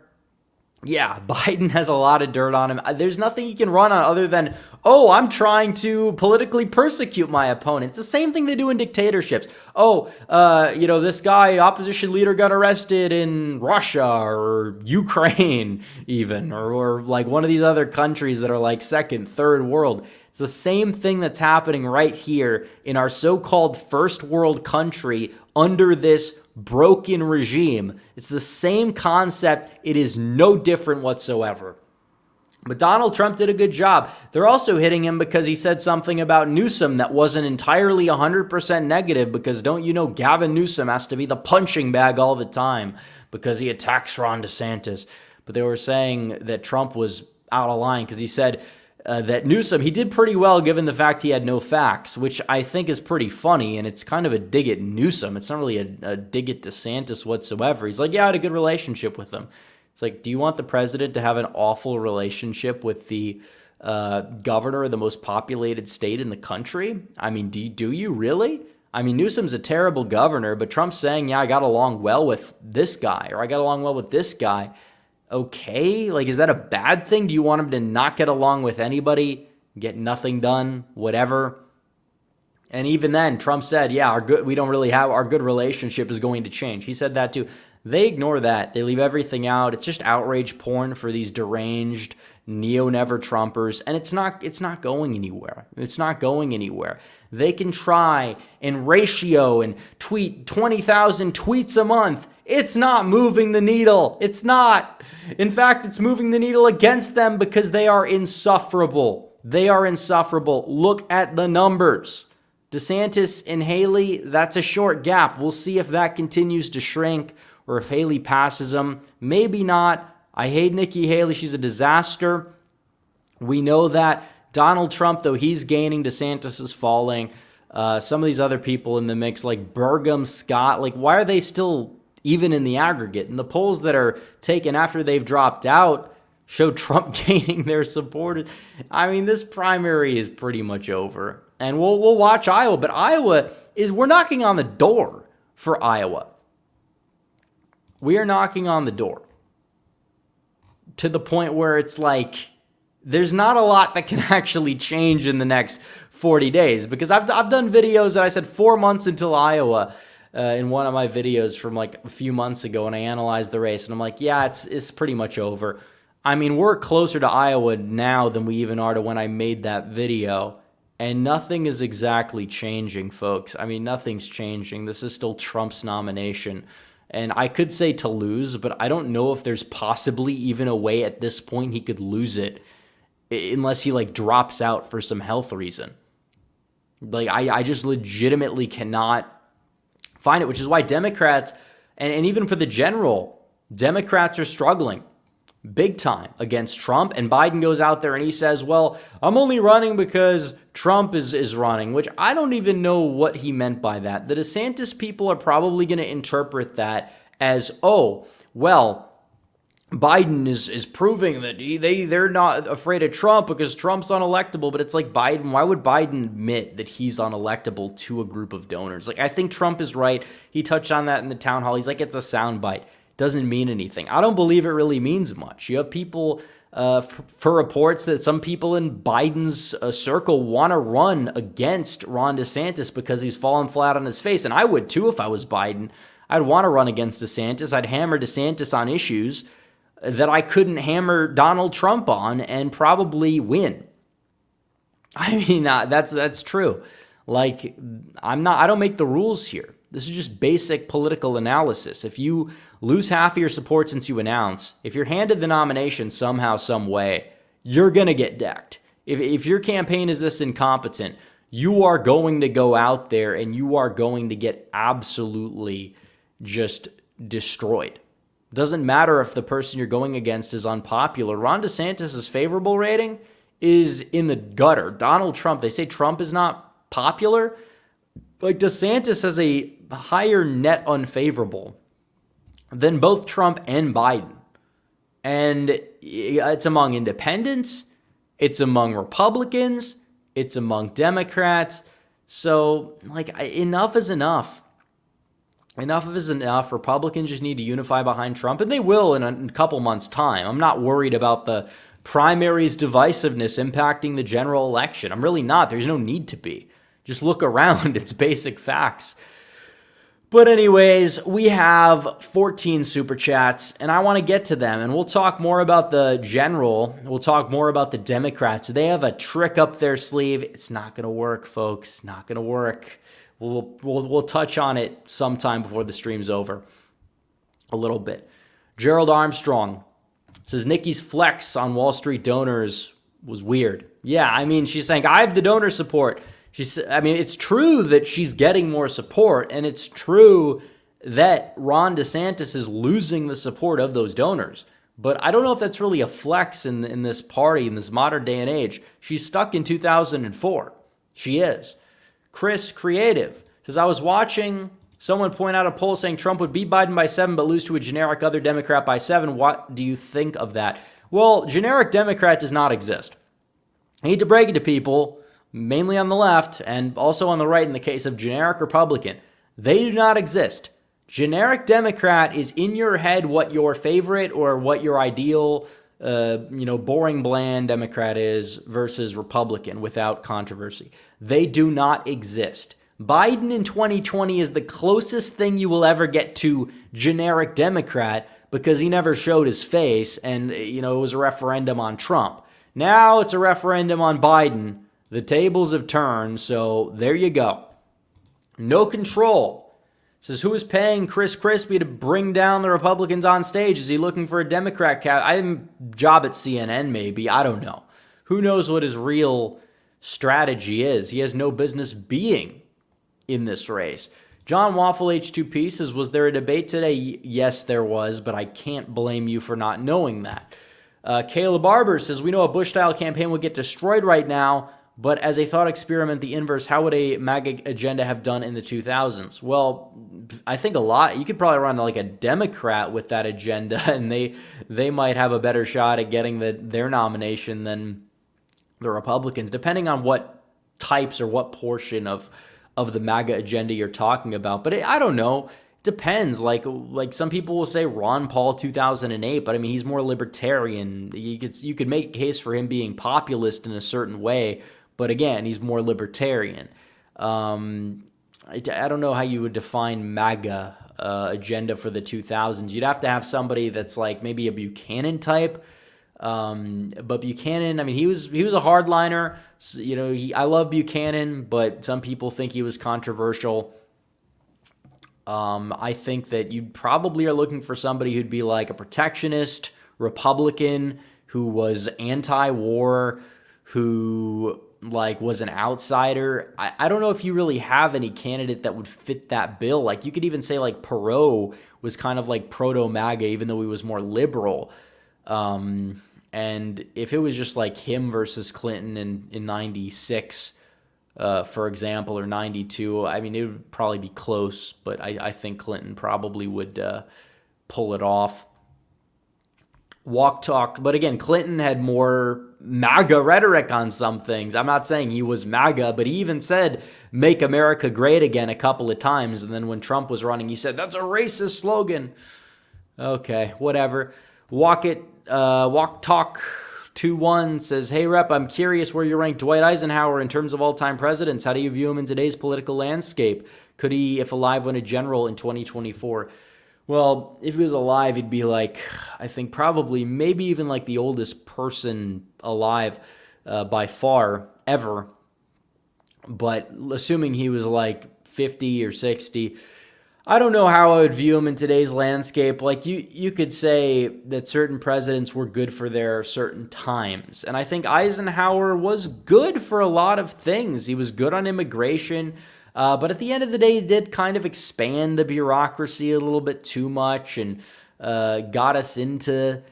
yeah, Biden has a lot of dirt on him. There's nothing he can run on other than, I'm trying to politically persecute my opponent. It's the same thing they do in dictatorships. This guy, opposition leader, got arrested in Russia or Ukraine even, or one of these other countries that are second, third world. It's the same thing that's happening right here in our so-called first world country under this broken regime. It's the same concept. It is no different whatsoever. But Donald Trump did a good job. They're also hitting him because he said something about Newsom that wasn't entirely 100% negative, because don't you know Gavin Newsom has to be the punching bag all the time because he attacks Ron DeSantis. But they were saying that Trump was out of line because he said that Newsom, he did pretty well given the fact he had no facts, which I think is pretty funny, and it's kind of a dig at Newsom. It's not really a dig at DeSantis whatsoever. He's like, yeah, I had a good relationship with him. It's like, do you want the president to have an awful relationship with the governor of the most populated state in the country? I mean, do you really? I mean, Newsom's a terrible governor, but Trump's saying, yeah, I got along well with this guy, or I got along well with this guy. Okay, is that a bad thing? Do you want him to not get along with anybody, get nothing done, whatever? And even then, Trump said, yeah, our good relationship is going to change. He said that too. They ignore that. They leave everything out. It's just outrage porn for these deranged neo-never-Trumpers, and it's not going anywhere. It's not going anywhere. They can try and ratio and tweet 20,000 tweets a month. It's not moving the needle. It's not. In fact, it's moving the needle against them because they are insufferable. They are insufferable. Look at the numbers. DeSantis and Haley, that's a short gap. We'll see if that continues to shrink or if Haley passes him. Maybe not. I hate Nikki Haley. She's a disaster. We know that. Donald Trump, though, he's gaining. DeSantis is falling. Some of these other people in the mix, like Burgum, Scott, why are they still even in the aggregate? And the polls that are taken after they've dropped out show Trump gaining their supporters. I mean, this primary is pretty much over. And we'll watch Iowa, but we're knocking on the door for Iowa. We are knocking on the door to the point where it's there's not a lot that can actually change in the next 40 days, because I've done videos that I said 4 months until Iowa in one of my videos from like a few months ago, and I analyzed the race, and I'm like, yeah, it's pretty much over. I mean, we're closer to Iowa now than we even are to when I made that video, and nothing is exactly changing, folks. I mean, nothing's changing. This is still Trump's nomination, and I could say to lose, but I don't know if there's possibly even a way at this point he could lose it unless he like drops out for some health reason. Like, I just legitimately cannot find it, which is why Democrats, and even for the general, Democrats are struggling big time against Trump. And Biden goes out there and he says, well, I'm only running because Trump is running, which I don't even know what he meant by that. The DeSantis people are probably going to interpret that as, oh, well, Biden is proving that they're not afraid of Trump because Trump's unelectable. But it's like, Biden, why would Biden admit that he's unelectable to a group of donors? Like, I think Trump is right. He touched on that in the town hall. He's like, it's a soundbite. Doesn't mean anything. I don't believe it really means much. You have people, for reports that some people in Biden's circle want to run against Ron DeSantis because he's fallen flat on his face. And I would too if I was Biden. I'd want to run against DeSantis. I'd hammer DeSantis on issues that I couldn't hammer Donald Trump on and probably win. I mean, that's true. Like, I don't make the rules here. This is just basic political analysis. If you lose half of your support since you announce, if you're handed the nomination somehow, some way, you're going to get decked. If your campaign is this incompetent, you are going to go out there and you are going to get absolutely just destroyed. Doesn't matter if the person you're going against is unpopular. Ron DeSantis' favorable rating is in the gutter. Donald Trump, they say Trump is not popular. Like, DeSantis has a higher net unfavorable than both Trump and Biden. And it's among independents, it's among Republicans, it's among Democrats. So, like, enough is enough. Enough is enough. Republicans just need to unify behind Trump, and they will in a couple months' time. I'm not worried about the primaries divisiveness impacting the general election. I'm really not. There's no need to be. Just look around. It's basic facts. But anyways, we have 14 super chats, and I want to get to them, and we'll talk more about the general. We'll talk more about the Democrats. They have a trick up their sleeve. It's not going to work, folks. Not going to work. We'll touch on it sometime before the stream's over. A little bit. Gerald Armstrong says Nikki's flex on Wall Street donors was weird. Yeah, I mean, she's saying, I have the donor support. It's true that she's getting more support, and it's true that Ron DeSantis is losing the support of those donors. But I don't know if that's really a flex in this party, in this modern day and age. She's stuck in 2004. She is. Chris Creative says, I was watching someone point out a poll saying Trump would beat Biden by 7 but lose to a generic other Democrat by 7. What do you think of that? Well, generic Democrat does not exist. I hate to break it to people, mainly on the left and also on the right in the case of generic Republican. They do not exist. Generic Democrat is in your head what your favorite or what your ideal boring, bland Democrat is versus Republican without controversy. They do not exist. Biden in 2020 is the closest thing you will ever get to generic Democrat because he never showed his face and, it was a referendum on Trump. Now it's a referendum on Biden. The tables have turned, so there you go. No Control says, who is paying Chris Christie to bring down the Republicans on stage? Is he looking for a Democrat job at CNN, maybe. I don't know. Who knows what his real strategy is? He has no business being in this race. John Waffle H2P says, was there a debate today? Yes, there was, but I can't blame you for not knowing that. Caleb Barber says, we know a Bush-style campaign would get destroyed right now, but as a thought experiment, the inverse, how would a MAGA agenda have done in the 2000s? Well, I think a lot. You could probably run like a Democrat with that agenda, and they might have a better shot at getting their nomination than the Republicans, depending on what types or what portion of the MAGA agenda you're talking about. But I don't know. It depends. Like some people will say Ron Paul 2008, but I mean, he's more libertarian. You could make a case for him being populist in a certain way, But again, he's more libertarian. I don't know how you would define MAGA agenda for the 2000s. You'd have to have somebody that's like maybe a Buchanan type. But Buchanan, I mean, he was a hardliner. So, I love Buchanan, but some people think he was controversial. I think that you probably are looking for somebody who'd be like a protectionist Republican who was anti-war, who like was an outsider. I don't know if you really have any candidate that would fit that bill. Like you could even say like Perot was kind of like proto-MAGA, even though he was more liberal. And if it was just like him versus Clinton in 96, for example, or 92, I mean, it would probably be close, but I think Clinton probably would pull it off. Walk talk, but again, Clinton had more MAGA rhetoric on some things. I'm not saying he was MAGA, but he even said, "Make America Great Again" a couple of times. And then when Trump was running, he said, "That's a racist slogan." Okay, whatever. Walk Talk 21 says, "Hey Rep, I'm curious where you rank Dwight Eisenhower in terms of all-time presidents. How do you view him in today's political landscape? Could he, if alive, win a general in 2024? Well, if he was alive, he'd be like, I think probably maybe even like the oldest person alive by far ever. But assuming he was like 50 or 60, I don't know how I would view him in today's landscape. Like you could say that certain presidents were good for their certain times. And I think Eisenhower was good for a lot of things. He was good on immigration. But at the end of the day, he did kind of expand the bureaucracy a little bit too much and got us into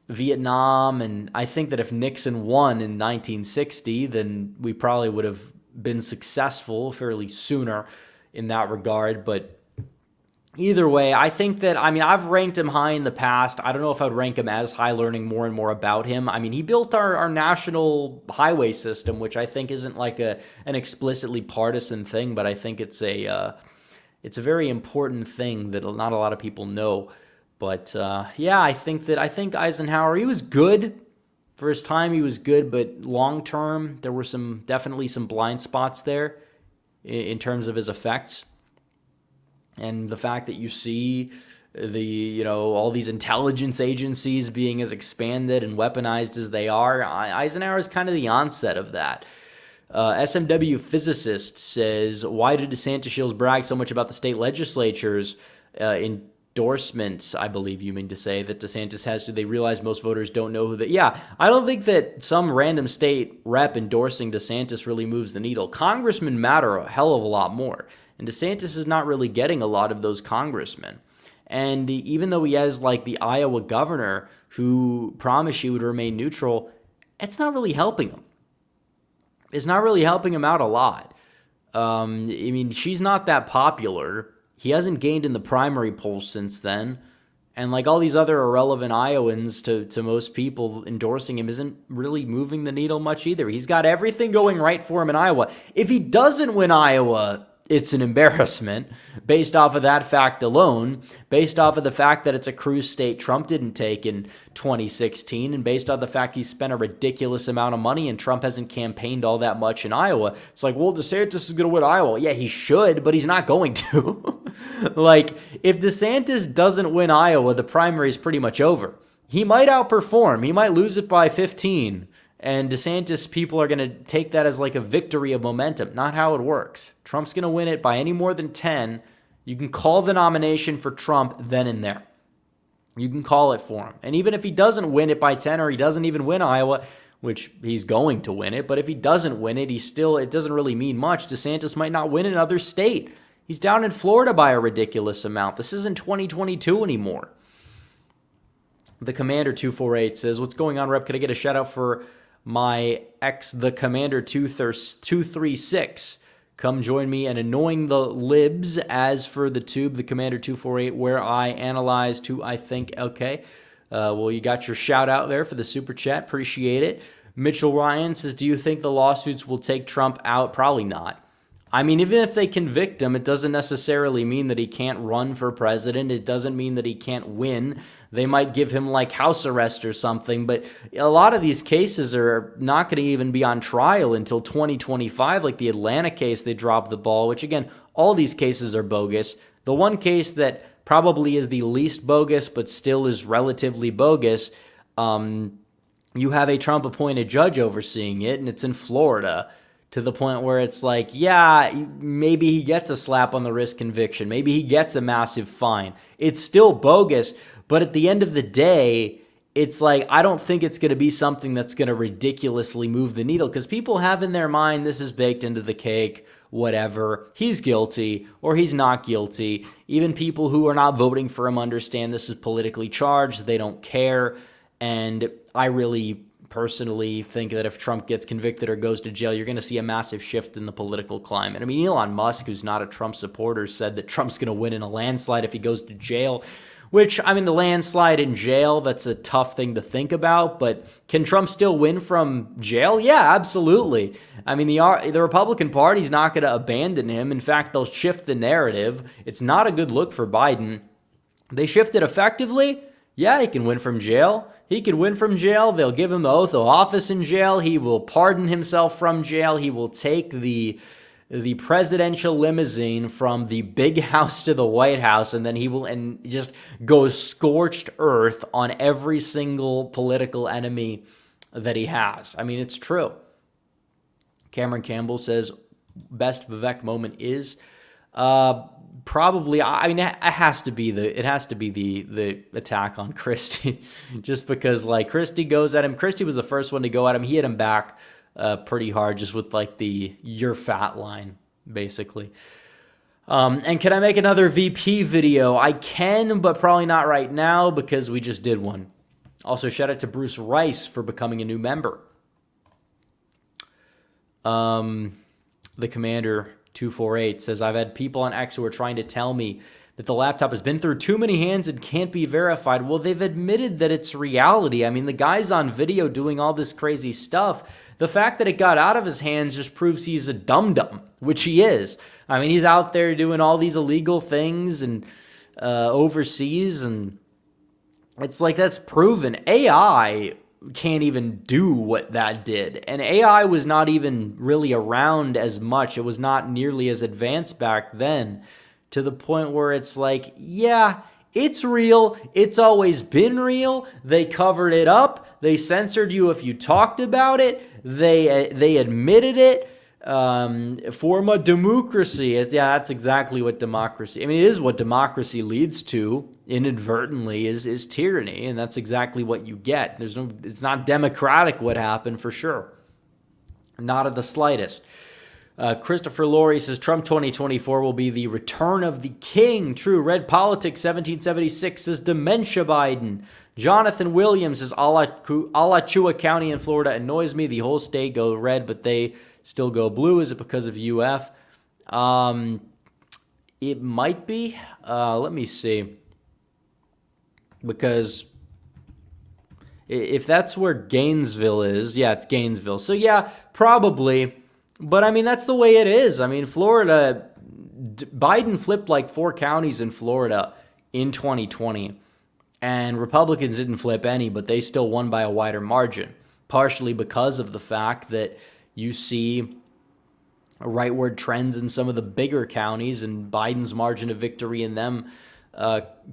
Vietnam. And I think that if Nixon won in 1960, then we probably would have been successful fairly sooner in that regard. But either way, I think that, I mean, I've ranked him high in the past. I don't know if I'd rank him as high, learning more and more about him. I mean, he built our national highway system, which I think isn't like an explicitly partisan thing, but I think it's a very important thing that not a lot of people know. But yeah, I think Eisenhower, he was good. For his time, he was good, but long term, there were definitely some blind spots there in terms of his effects. And the fact that you see all these intelligence agencies being as expanded and weaponized as they are, Eisenhower is kind of the onset of that. SMW physicist says, why do DeSantis shills brag so much about the state legislatures endorsements? I believe you mean to say that DeSantis has. Do they realize most voters don't know who Yeah, I don't think that some random state rep endorsing DeSantis really moves the needle. Congressmen matter a hell of a lot more. And DeSantis is not really getting a lot of those congressmen. And even though he has like the Iowa governor who promised she would remain neutral, it's not really helping him. It's not really helping him out a lot. I mean, she's not that popular. He hasn't gained in the primary polls since then. And like all these other irrelevant Iowans to most people, endorsing him isn't really moving the needle much either. He's got everything going right for him in Iowa. If he doesn't win Iowa, it's an embarrassment based off of that fact alone, based off of the fact that it's a cruise state Trump didn't take in 2016, and based on the fact he spent a ridiculous amount of money and Trump hasn't campaigned all that much in Iowa. It's like, well, DeSantis is going to win Iowa. Yeah, he should, but he's not going to. Like, if DeSantis doesn't win Iowa, the primary is pretty much over. He might outperform. He might lose it by 15. And DeSantis people are going to take that as like a victory of momentum. Not how it works. Trump's going to win it by any more than 10. You can call the nomination for Trump then and there. You can call it for him. And even if he doesn't win it by 10 or he doesn't even win Iowa, which he's going to win it, but if he doesn't win it, it doesn't really mean much. DeSantis might not win another state. He's down in Florida by a ridiculous amount. This isn't 2022 anymore. The Commander 248 says, what's going on, Rep? Could I get a shout out for my ex, the Commander 236? Come join me in annoying the libs. As for the tube, the Commander 248, where I analyzed who I think. Okay. Well, you got your shout out there for the super chat. Appreciate it. Mitchell Ryan says, do you think the lawsuits will take Trump out? Probably not. I mean, even if they convict him, it doesn't necessarily mean that he can't run for president. It doesn't mean that he can't win. They might give him like house arrest or something, but a lot of these cases are not going to even be on trial until 2025. Like the Atlanta case, they dropped the ball, which again, all these cases are bogus. The one case that probably is the least bogus, but still is relatively bogus, you have a Trump-appointed judge overseeing it, and it's in Florida, to the point where it's like, yeah, maybe he gets a slap on the wrist conviction. Maybe he gets a massive fine. It's still bogus, but at the end of the day, it's like, I don't think it's going to be something that's going to ridiculously move the needle, because people have in their mind, this is baked into the cake, whatever. He's guilty or he's not guilty. Even people who are not voting for him understand this is politically charged. They don't care. And I really personally think that if Trump gets convicted or goes to jail, you're going to see a massive shift in the political climate. I mean, Elon Musk, who's not a Trump supporter, said that Trump's going to win in a landslide if he goes to jail, which, I mean, the landslide in jail, that's a tough thing to think about, but can Trump still win from jail? Yeah, absolutely. I mean, the Republican Party's not going to abandon him. In fact, they'll shift the narrative. It's not a good look for Biden. They shift it effectively. Yeah, he can win from jail. He can win from jail. They'll give him the oath of office in jail. He will pardon himself from jail. He will take the presidential limousine from the big house to the White House, and then he will just go scorched earth on every single political enemy that he has. I mean, it's true. Cameron Campbell says, best Vivek moment is probably, I mean, it has to be the attack on Christie, just because like Christie goes at him. Christie was the first one to go at him. He hit him back pretty hard, just with like the "you're fat" line, basically. And can I make another VP video? I can, but probably not right now because we just did one. Also, shout out to Bruce Rice for becoming a new member. The Commander 248 says, I've had people on X who are trying to tell me that the laptop has been through too many hands and can't be verified. Well, they've admitted that it's reality. I mean, the guy's on video doing all this crazy stuff. The fact that it got out of his hands just proves he's a dum-dum, which he is. I mean, he's out there doing all these illegal things and overseas, and it's like that's proven. AI can't even do what that did. And AI was not even really around as much. It was not nearly as advanced back then, to the point where it's like, yeah, it's real. It's always been real. They covered it up. They censored you if you talked about it. They admitted it. Form a democracy. Yeah, that's exactly what democracy, I mean, it is what democracy leads to inadvertently is tyranny, and that's exactly what you get. It's not democratic what happened, for sure. Not at the slightest. Christopher Laurie says Trump 2024 will be the return of the king. True. Red Politics 1776 says dementia Biden. Jonathan Williams says Alachua County in Florida annoys me. The whole state go red, but they still go blue. Is it because of UF? It might be. Let me see. Because if that's where Gainesville is, yeah, it's Gainesville. So yeah, probably. But I mean, that's the way it is. I mean, Florida, Biden flipped like 4 counties in Florida in 2020. And Republicans didn't flip any, but they still won by a wider margin. Partially because of the fact that you see rightward trends in some of the bigger counties, and Biden's margin of victory in them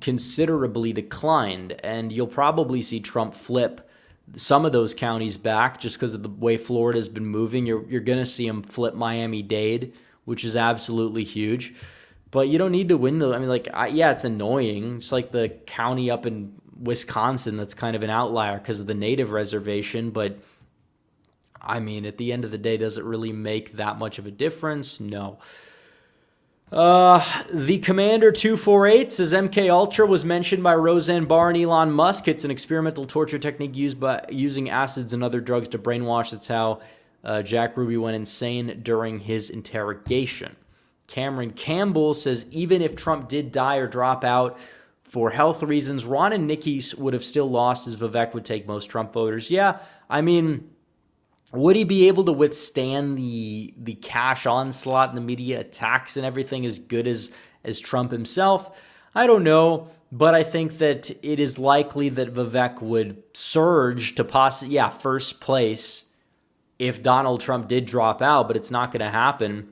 considerably declined. And you'll probably see Trump flip some of those counties back just because of the way Florida's been moving. You're going to see him flip Miami-Dade, which is absolutely huge. But you don't need to win I mean, like, yeah, it's annoying. It's like the county up in Wisconsin that's kind of an outlier because of the native reservation. But, I mean, at the end of the day, does it really make that much of a difference? No. The Commander 248 says MK Ultra was mentioned by Roseanne Barr and Elon Musk. It's an experimental torture technique used by using acids and other drugs to brainwash. That's how Jack Ruby went insane during his interrogation. Cameron Campbell says even if Trump did die or drop out for health reasons, Ron and Nikki would have still lost, as Vivek would take most Trump voters. Yeah, I mean, Would he be able to withstand the cash onslaught and the media attacks and everything as good as Trump himself? I don't know, but I think that it is likely that Vivek would surge to possibly, first place if Donald Trump did drop out, but it's not going to happen.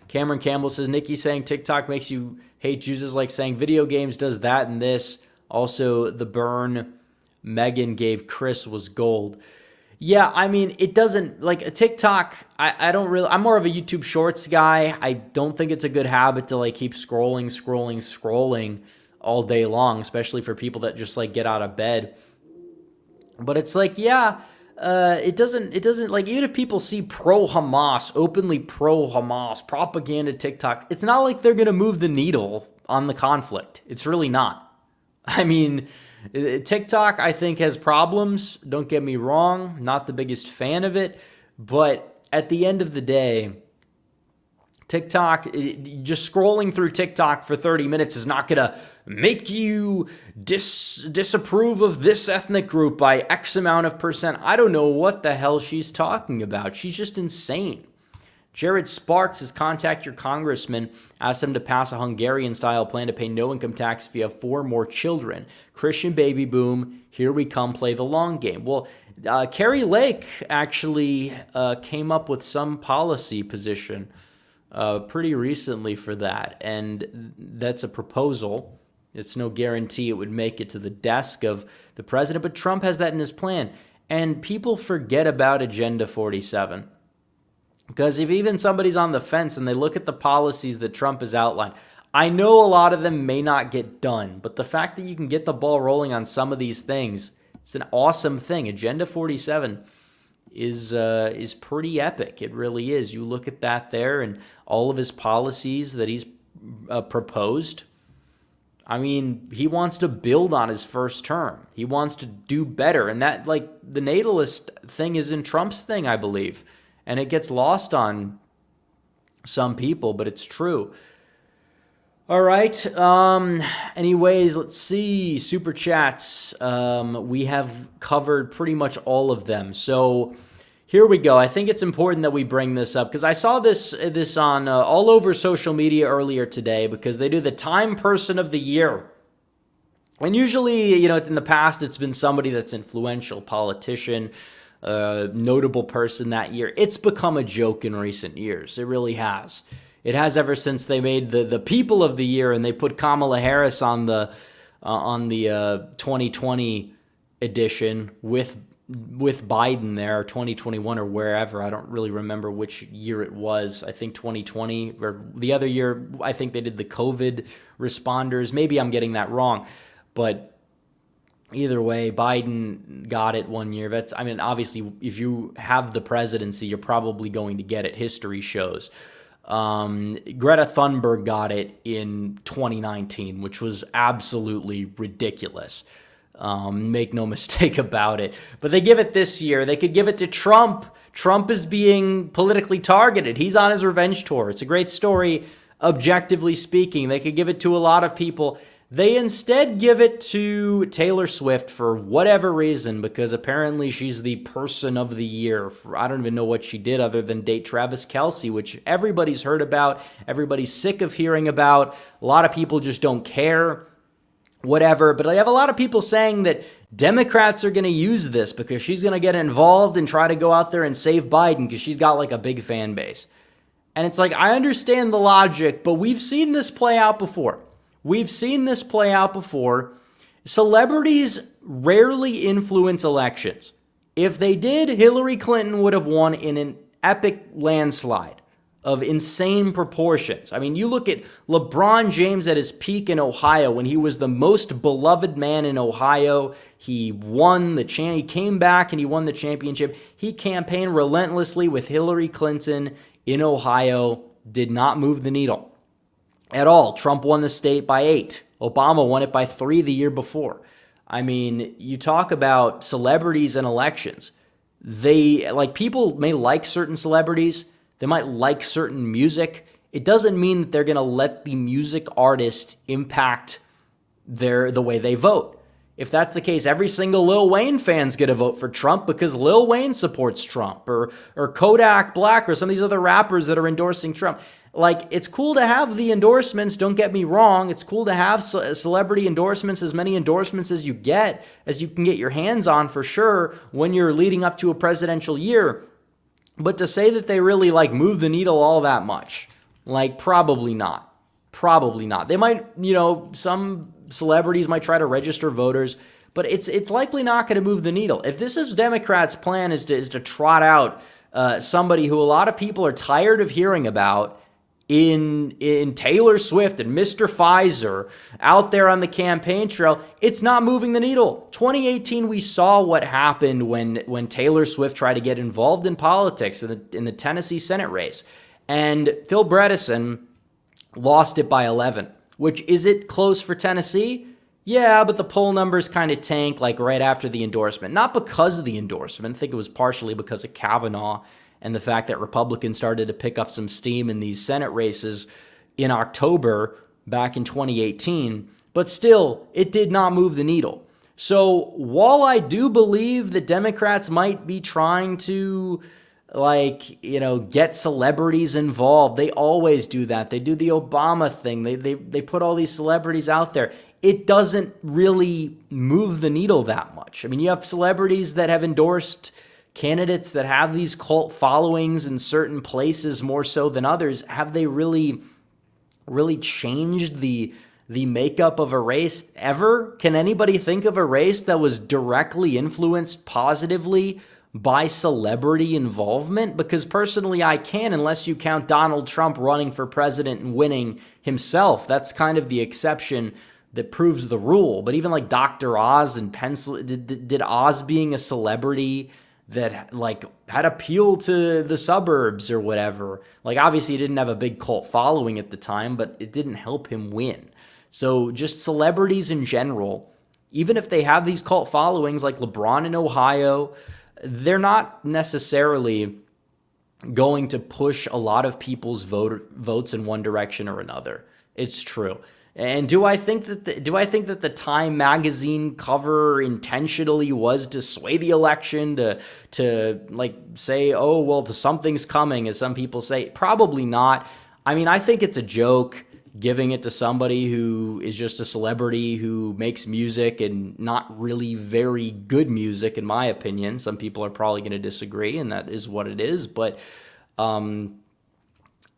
Cameron Campbell says, Nikki saying TikTok makes you hate Jews is like saying video games does that and this. Also, the burn Megan gave Chris was gold. Yeah, I mean, it doesn't, like a TikTok, I don't really, I'm more of a YouTube Shorts guy. I don't think it's a good habit to like keep scrolling all day long, especially for people that just like get out of bed. But it's like, it doesn't like, even if people see openly pro-Hamas propaganda TikTok, it's not like they're going to move the needle on the conflict. It's really not. I mean, TikTok, I think, has problems. Don't get me wrong. Not the biggest fan of it. But at the end of the day, TikTok, just scrolling through TikTok for 30 minutes is not going to make you disapprove of this ethnic group by X amount of percent. I don't know what the hell she's talking about. She's just insane. Jared Sparks says, contact your congressman, ask them to pass a Hungarian-style plan to pay no income tax if you have 4 more children. Christian baby boom, here we come, play the long game. Well, Carrie Lake actually came up with some policy position pretty recently for that, and that's a proposal. It's no guarantee it would make it to the desk of the president, but Trump has that in his plan, and people forget about Agenda 47. Because if even somebody's on the fence and they look at the policies that Trump has outlined, I know a lot of them may not get done, but the fact that you can get the ball rolling on some of these things, it's an awesome thing. Agenda 47 is pretty epic. It really is. You look at that there and all of his policies that he's proposed. I mean, he wants to build on his first term. He wants to do better. And that, like, the natalist thing is in Trump's thing, I believe. And it gets lost on some people, but it's true. All right. Anyways, let's see. Super chats. We have covered pretty much all of them. So here we go. I think it's important that we bring this up because I saw this on all over social media earlier today because they do the Time Person of the Year. And usually, you know, in the past, it's been somebody that's influential, politician, notable person that year. It's become a joke in recent years. It really has. It has ever since they made the People of the Year and they put Kamala Harris on the 2020 edition with Biden there, 2021 or wherever. I don't really remember which year it was. I think 2020 or the other year. I think they did the COVID responders. Maybe I'm getting that wrong, but either way, Biden got it one year. I mean, obviously, if you have the presidency, you're probably going to get it. History shows. Greta Thunberg got it in 2019, which was absolutely ridiculous. Make no mistake about it. But they give it this year. They could give it to Trump. Trump is being politically targeted. He's on his revenge tour. It's a great story, objectively speaking. They could give it to a lot of people. They instead give it to Taylor Swift for whatever reason, because apparently she's the person of the year. I don't even know what she did other than date Travis Kelce, which everybody's heard about. Everybody's sick of hearing about. A lot of people just don't care, whatever. But I have a lot of people saying that Democrats are going to use this because she's going to get involved and try to go out there and save Biden because she's got like a big fan base. And it's like, I understand the logic, but we've seen this play out before. Celebrities rarely influence elections. If they did, Hillary Clinton would have won in an epic landslide of insane proportions. I mean, you look at LeBron James at his peak in Ohio when he was the most beloved man in Ohio. He won he came back and he won the championship. He campaigned relentlessly with Hillary Clinton in Ohio, did not move the needle at all. Trump won the state by 8. Obama won it by 3 the year before. I mean, you talk about celebrities and elections. People may like certain celebrities. They might like certain music. It doesn't mean that they're going to let the music artist impact the way they vote. If that's the case, every single Lil Wayne fan's going to vote for Trump because Lil Wayne supports Trump, or Kodak Black, or some of these other rappers that are endorsing Trump. Like, it's cool to have the endorsements, don't get me wrong. It's cool to have celebrity endorsements, as many endorsements as you can get your hands on, for sure, when you're leading up to a presidential year. But to say that they really, like, move the needle all that much, like, probably not. Probably not. They might, some celebrities might try to register voters, but it's likely not going to move the needle. If this is Democrats' plan is to trot out somebody who a lot of people are tired of hearing about in Taylor Swift and Mr. Pfizer out there on the campaign trail, it's not moving the needle. 2018, we saw what happened when Taylor Swift tried to get involved in politics in the Tennessee Senate race. And Phil Bredesen lost it by 11, which, is it close for Tennessee? Yeah, but the poll numbers kind of tank like right after the endorsement. Not because of the endorsement. I think it was partially because of Kavanaugh and the fact that Republicans started to pick up some steam in these Senate races in October back in 2018. But still, it did not move the needle. So while I do believe that Democrats might be trying to get celebrities involved. They always do that. They do the Obama thing. They put all these celebrities out there. It doesn't really move the needle that much. I mean, you have celebrities that have endorsed candidates that have these cult followings in certain places more so than others. Have they really changed the makeup of a race ever? Can anybody think of a race that was directly influenced positively by celebrity involvement? Because personally, I can, unless you count Donald Trump running for president and winning himself. That's kind of the exception that proves the rule. But even like Dr. Oz and did Oz being a celebrity that had appeal to the suburbs or whatever? Like, obviously he didn't have a big cult following at the time, but it didn't help him win. So just celebrities in general, even if they have these cult followings like LeBron in Ohio, they're not necessarily going to push a lot of people's votes in one direction or another. It's true. And do I think that the Time magazine cover intentionally was to sway the election to say, oh, well, something's coming, as some people say? Probably not. I mean, I think it's a joke giving it to somebody who is just a celebrity who makes music and not really very good music, in my opinion. Some people are probably going to disagree, and that is what it is. But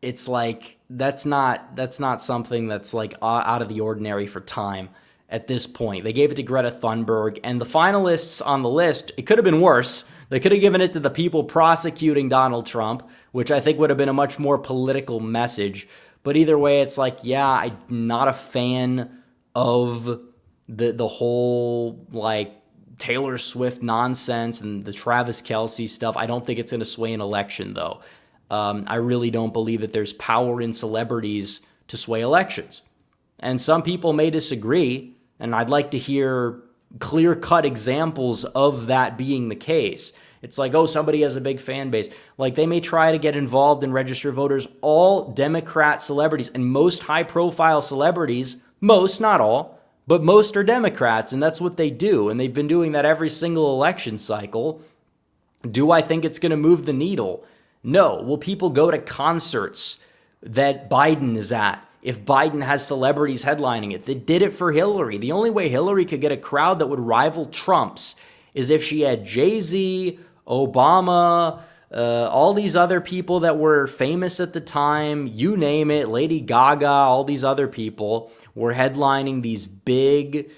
it's like that's not something that's like out of the ordinary for Time at this point. They gave it to Greta Thunberg, and the finalists on the list, it could have been worse. They could have given it to the people prosecuting Donald Trump, which I think would have been a much more political message. But either way, it's like, yeah, I'm not a fan of the whole Taylor Swift nonsense and the Travis Kelce stuff. I don't think it's going to sway an election, though. I really don't believe that there's power in celebrities to sway elections. And some people may disagree, and I'd like to hear clear-cut examples of that being the case. It's like, oh, somebody has a big fan base. Like, they may try to get involved and register voters. All Democrat celebrities and most high-profile celebrities, most, not all, but most are Democrats, and that's what they do. And they've been doing that every single election cycle. Do I think it's going to move the needle? No. Will people go to concerts that Biden is at if Biden has celebrities headlining it? They did it for Hillary. The only way Hillary could get a crowd that would rival Trump's is if she had Jay-Z, Obama, all these other people that were famous at the time, you name it, Lady Gaga, all these other people were headlining these big,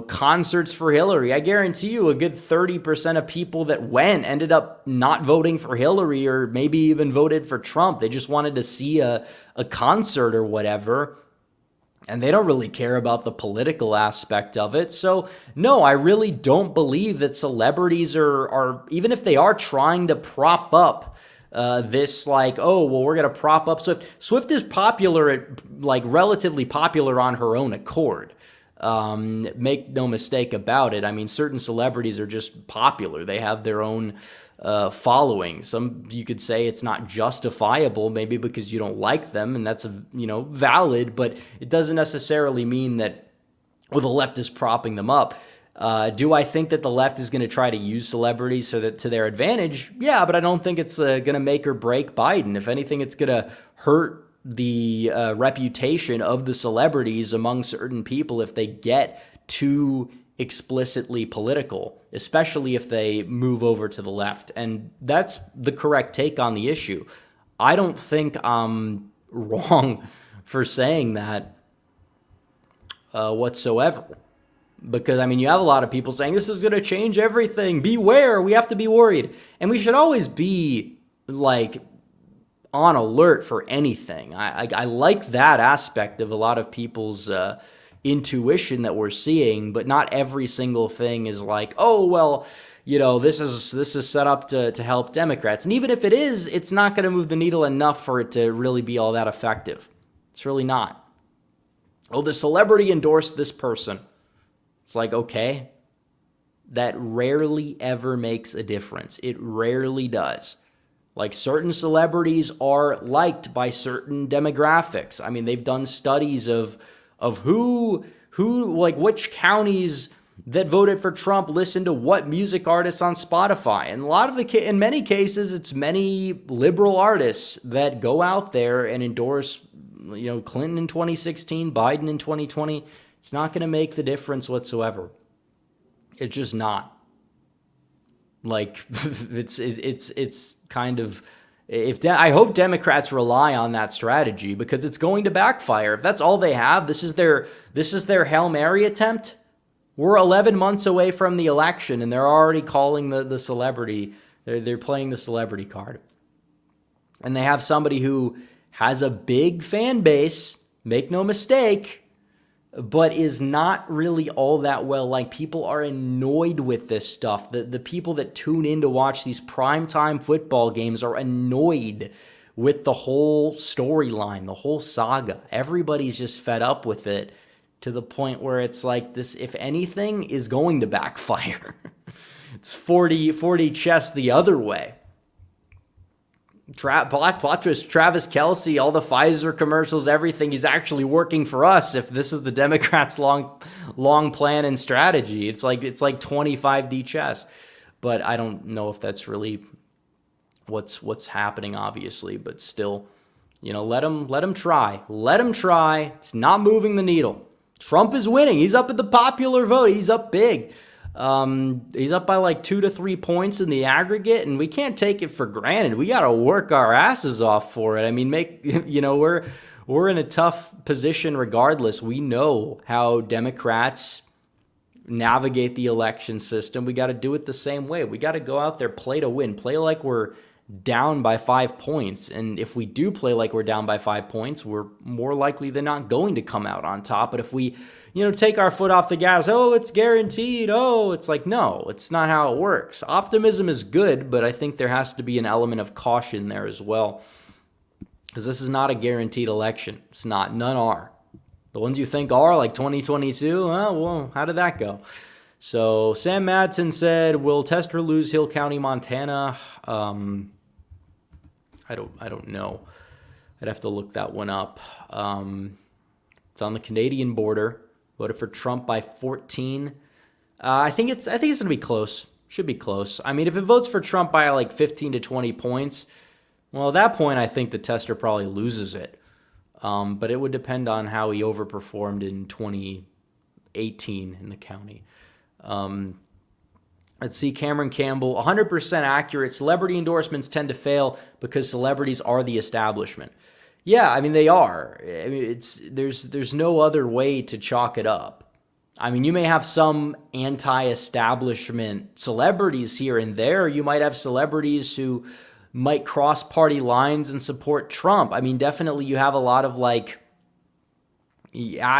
concerts for Hillary. I guarantee you a good 30% of people that went ended up not voting for Hillary or maybe even voted for Trump. They just wanted to see a concert or whatever. And they don't really care about the political aspect of it. So, no, I really don't believe that celebrities are even if they are trying to prop up this, we're going to prop up Swift. Swift is popular, relatively popular on her own accord. Make no mistake about it. I mean, certain celebrities are just popular. They have their own following. Some, you could say it's not justifiable, maybe because you don't like them, and that's valid, but it doesn't necessarily mean that or the left is propping them up. Do I think that the left is going to try to use celebrities so that to their advantage? Yeah, but I don't think it's going to make or break Biden. If anything, it's going to hurt the reputation of the celebrities among certain people if they get too explicitly political, especially if they move over to the left. And that's the correct take on the issue. I don't think I'm wrong for saying that whatsoever. Because, I mean, you have a lot of people saying this is going to change everything. Beware. We have to be worried. And we should always be, like, on alert for anything. I like that aspect of a lot of people's intuition that we're seeing, but not every single thing is like, oh, well, you know, this is set up to help Democrats. And even if it is, it's not going to move the needle enough for it to really be all that effective. It's really not. Oh, the celebrity endorsed this person. It's like, okay, that rarely ever makes a difference. It rarely does. Like, certain celebrities are liked by certain demographics. I mean, they've done studies of who like which counties that voted for Trump listen to what music artists on Spotify. And in many cases, it's many liberal artists that go out there and endorse, you know, Clinton in 2016, Biden in 2020. It's not going to make the difference whatsoever. It's just not. Like, it's kind of, I hope Democrats rely on that strategy, because it's going to backfire. If that's all they have, this is their Hail Mary attempt. We're 11 months away from the election, and they're already calling the celebrity. They're playing the celebrity card. And they have somebody who has a big fan base, make no mistake, but is not really all that well. Like, people are annoyed with this stuff. The people that tune in to watch these primetime football games are annoyed with the whole storyline, the whole saga. Everybody's just fed up with it, to the point where it's like, this, if anything, is going to backfire. It's 40 chess the other way. Black Travis Kelce, all the Pfizer commercials, everything, he's actually working for us. If this is the Democrats' long plan and strategy, it's like 25D chess. But I don't know if that's really what's happening, obviously. But still, you know, let him try. Let him try. It's not moving the needle. Trump is winning. He's up at the popular vote. He's up big. He's up by like 2 to 3 points in the aggregate, and we can't take it for granted. We got to work our asses off for it. I mean, we're in a tough position regardless. We know how Democrats navigate the election system. We got to do it the same way. We got to go out there, play to win, play like we're down by 5 points. And if we do play like we're down by 5 points, we're more likely than not going to come out on top. But if we, take our foot off the gas, oh, it's guaranteed. Oh, it's like, no, it's not how it works. Optimism is good, but I think there has to be an element of caution there as well. Because this is not a guaranteed election. It's not. None are. The ones you think are, like 2022, well, how did that go? So Sam Madsen said, will Tester lose Hill County, Montana? I don't know. I'd have to look that one up. It's on the Canadian border. Voted for Trump by 14. I think it's going to be close. Should be close. I mean, if it votes for Trump by like 15 to 20 points, well, at that point, I think the Tester probably loses it. But it would depend on how he overperformed in 2018 in the county. Let's see, Cameron Campbell, 100% accurate. Celebrity endorsements tend to fail because celebrities are the establishment. Yeah, I mean, they are. I mean, there's no other way to chalk it up. I mean, you may have some anti-establishment celebrities here and there. You might have celebrities who might cross party lines and support Trump. I mean, definitely you have a lot of I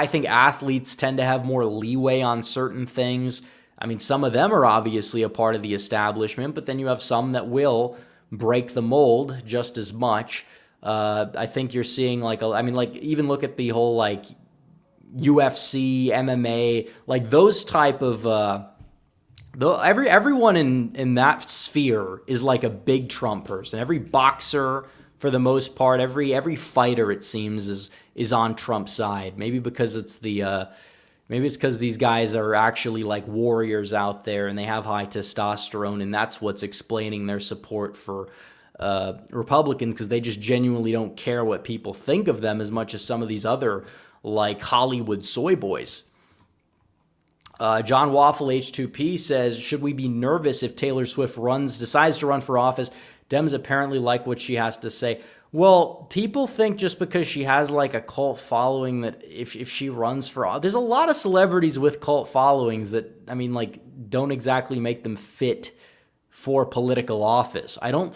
think athletes tend to have more leeway on certain things. I mean, some of them are obviously a part of the establishment, but then you have some that will break the mold just as much. I think you're seeing even look at the whole UFC, MMA, like those type of everyone in that sphere is like a big Trump person. Every boxer, for the most part, every fighter, it seems, is on Trump's side. Maybe because it's the Maybe it's because these guys are actually like warriors out there and they have high testosterone, and that's what's explaining their support for Republicans, because they just genuinely don't care what people think of them as much as some of these other like Hollywood soy boys. John Waffle H2P says, should we be nervous if Taylor Swift decides to run for office? Dems apparently like what she has to say. Well, people think just because she has like a cult following that if she runs for, there's a lot of celebrities with cult followings that, I mean, like, don't exactly make them fit for political office. I don't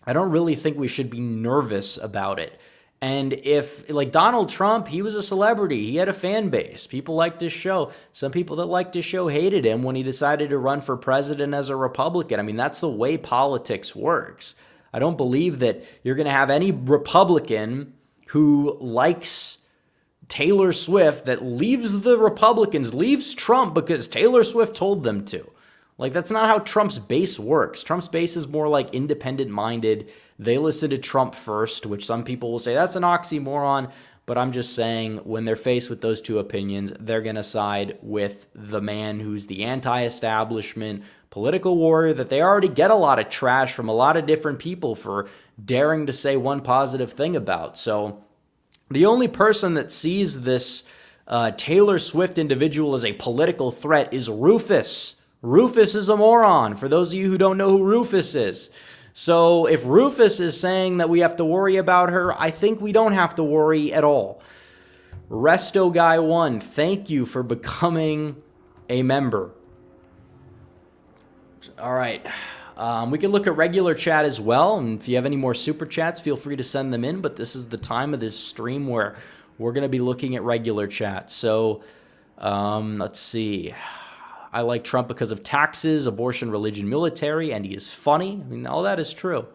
really think we should be nervous about it. And if, like Donald Trump, he was a celebrity. He had a fan base. People liked his show. Some people that liked his show hated him when he decided to run for president as a Republican. I mean, that's the way politics works. I don't believe that you're going to have any Republican who likes Taylor Swift that leaves the Republicans, leaves Trump because Taylor Swift told them to. Like, that's not how Trump's base works. Trump's base is more like independent-minded. They listen to Trump first, which some people will say that's an oxymoron, but I'm just saying when they're faced with those two opinions, they're going to side with the man who's the anti-establishment political warrior that they already get a lot of trash from a lot of different people for daring to say one positive thing about. So the only person that sees this Taylor Swift individual as a political threat is Rufus. Rufus is a moron, for those of you who don't know who Rufus is. So if Rufus is saying that we have to worry about her, I think we don't have to worry at all. Resto Guy 1, thank you for becoming a member. All right. We can look at regular chat as well, and if you have any more super chats, feel free to send them in, but this is the time of this stream where we're going to be looking at regular chat. So let's see. I like Trump because of taxes, abortion, religion, military, and he is funny. I mean, all that is true.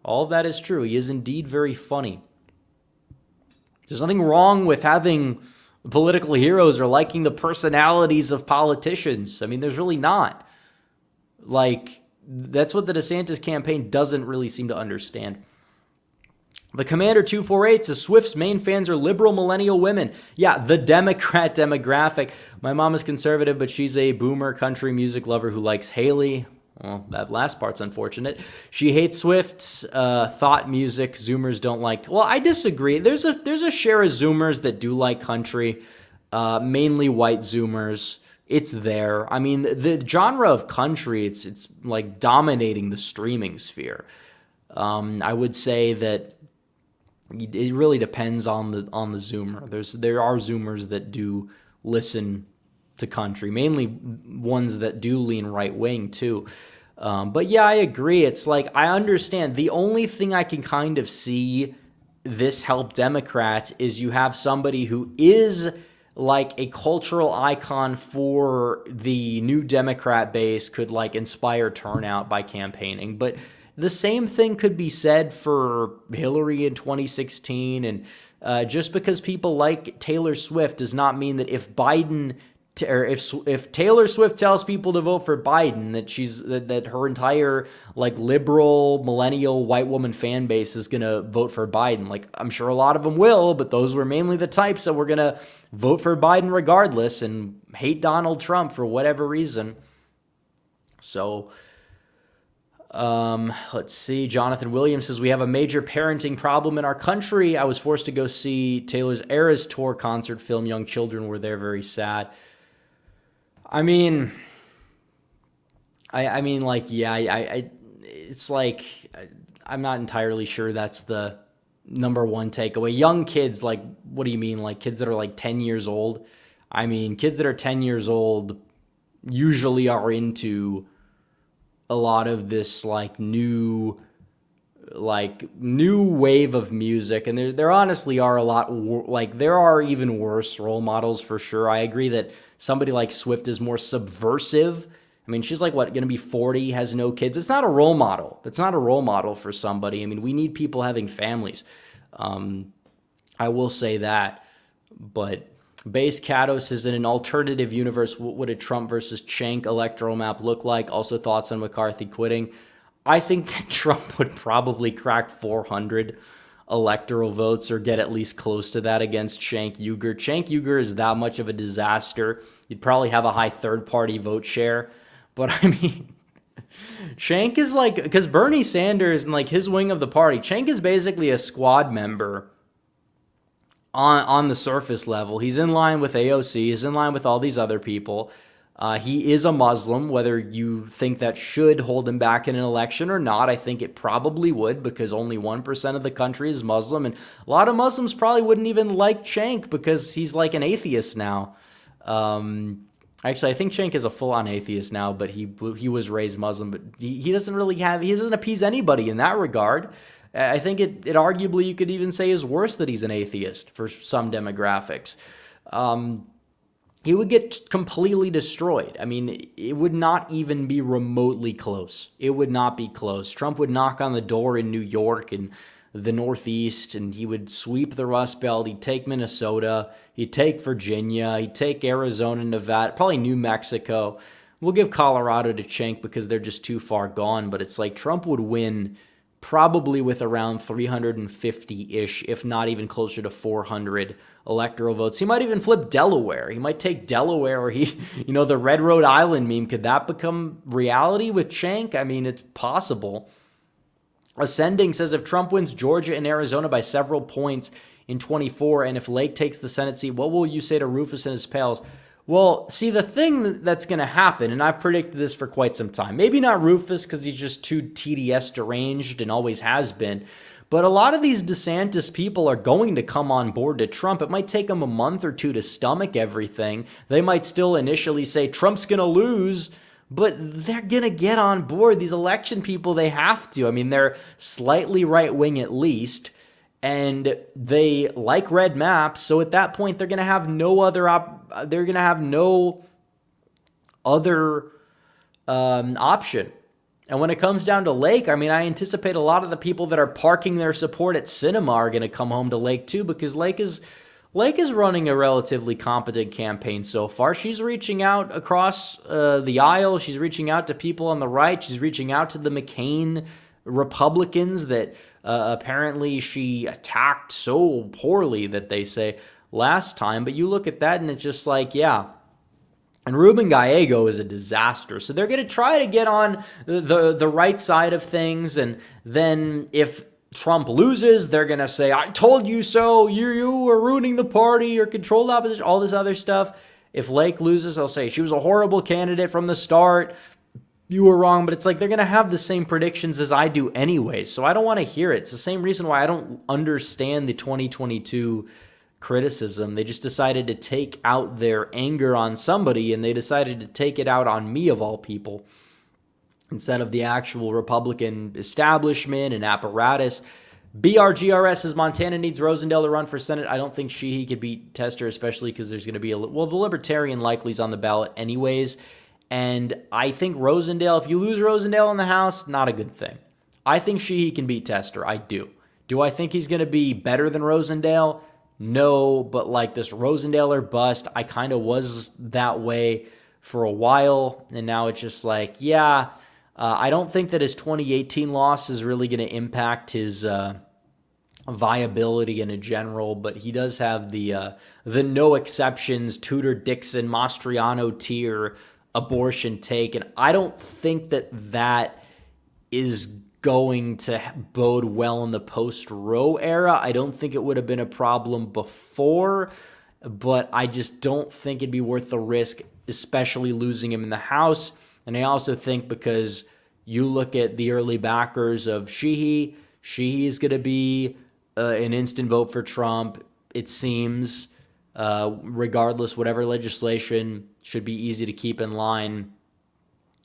All of that is true. He is indeed very funny. There's nothing wrong with having political heroes or liking the personalities of politicians. I mean, there's really not. Like, that's what the DeSantis campaign doesn't really seem to understand. The Commander 248 says Swift's main fans are liberal millennial women. Yeah, the Democrat demographic. My mom is conservative, but she's a boomer country music lover who likes Haley. Well, that last part's unfortunate. She hates Swift's thought music. Zoomers don't like. Well, I disagree. There's a share of Zoomers that do like country, mainly white Zoomers. It's there. I mean, the genre of country, it's like dominating the streaming sphere. I would say that it really depends on the Zoomer. There are Zoomers that do listen to country, mainly ones that do lean right wing too. But yeah, I agree. It's like, I understand. The only thing I can kind of see this help Democrats is you have somebody who is like a cultural icon for the new Democrat base, could like inspire turnout by campaigning. But the same thing could be said for Hillary in 2016. And just because people like Taylor Swift does not mean that if Biden, or if Taylor Swift tells people to vote for Biden, that her entire like liberal millennial white woman fan base is going to vote for Biden. Like, I'm sure a lot of them will, but those were mainly the types that were going to vote for Biden regardless and hate Donald Trump for whatever reason. So let's see. Jonathan Williams says, we have a major parenting problem in our country. I was forced to go see Taylor's Eras Tour concert film. Young children were there, very sad. I mean, like, yeah, it's like, I'm not entirely sure that's the number one takeaway. Young kids, like, what do you mean? Like kids that are like 10 years old? I mean, kids that are 10 years old usually are into a lot of this like new wave of music, and there honestly are a lot like there are even worse role models for sure. I agree that somebody like Swift is more subversive. I mean, she's like going to be 40, has no kids. It's not a role model. That's not a role model for somebody. I mean, we need people having families. I will say that, but Base Katos is in an alternative universe. What would a Trump versus Cenk electoral map look like? Also, thoughts on McCarthy quitting. I think that Trump would probably crack 400. electoral votes or get at least close to that against Cenk Uygur. Cenk Uygur is that much of a disaster. You'd probably have a high third-party vote share. But, I mean, Cenk is like, because Bernie Sanders and like his wing of the party, Cenk is basically a squad member on the surface level. He's in line with AOC. He's in line with all these other people. He is a Muslim. Whether you think that should hold him back in an election or not, I think it probably would, because only 1% of the country is Muslim. And a lot of Muslims probably wouldn't even like Cenk because he's like an atheist now. Actually, I think Cenk is a full-on atheist now, but he was raised Muslim. But he doesn't really have, he doesn't appease anybody in that regard. I think it arguably, you could even say, is worse that he's an atheist for some demographics. He would get completely destroyed. I mean, it would not even be remotely close. It would not be close. Trump would knock on the door in New York and the Northeast, and he would sweep the Rust Belt. He'd take Minnesota. He'd take Virginia. He'd take Arizona, Nevada, probably New Mexico. We'll give Colorado to Cenk because they're just too far gone, but it's like Trump would win probably with around 350-ish, if not even closer to 400 electoral votes. He might even flip Delaware. He might take Delaware, or the Red Rhode Island meme. Could that become reality with Cenk? I mean, it's possible. Ascending says if Trump wins Georgia and Arizona by several points in 24, and if Lake takes the Senate seat, what will you say to Rufus and his pals? Well, see, the thing that's going to happen, and I've predicted this for quite some time, maybe not Rufus because he's just too TDS deranged and always has been, but a lot of these DeSantis people are going to come on board to Trump. It might take them a month or two to stomach everything. They might still initially say Trump's going to lose, but they're going to get on board. These election people, they have to. I mean, they're slightly right-wing at least, and they like red maps. So at that point, they're going to have no other option. And when it comes down to Lake, I mean, I anticipate a lot of the people that are parking their support at Sinema are going to come home to Lake too, because Lake is running a relatively competent campaign so far. She's reaching out across the aisle. She's reaching out to people on the right. She's reaching out to the McCain Republicans that apparently she attacked so poorly that they say last time. But you look at that and it's just like, yeah. And Ruben Gallego is a disaster. So they're going to try to get on the right side of things. And then if Trump loses, they're going to say, I told you so. You are ruining the party or controlled opposition, all this other stuff. If Lake loses, they'll say she was a horrible candidate from the start. You were wrong. But it's like they're going to have the same predictions as I do anyway. So I don't want to hear it. It's the same reason why I don't understand the 2022 criticism. They just decided to take out their anger on somebody, and they decided to take it out on me of all people, instead of the actual Republican establishment and apparatus. BRGRS says Montana needs Rosendale to run for Senate. I don't think he could beat Tester, especially because there's going to be the Libertarian likely is on the ballot anyways. And I think Rosendale, if you lose Rosendale in the House, not a good thing. I think he can beat Tester. I do. Do I think he's going to be better than Rosendale? No, but like this Rosendale or bust, I kind of was that way for a while, and now it's just like, yeah, I don't think that his 2018 loss is really going to impact his viability in a general, but he does have the no exceptions, Tudor Dixon, Mastriano tier abortion take, and I don't think that is going to bode well in the post-Roe era. I don't think it would have been a problem before, but I just don't think it'd be worth the risk, especially losing him in the House. And I also think because you look at the early backers of Sheehy is going to be an instant vote for Trump, it seems, regardless, whatever legislation should be easy to keep in line.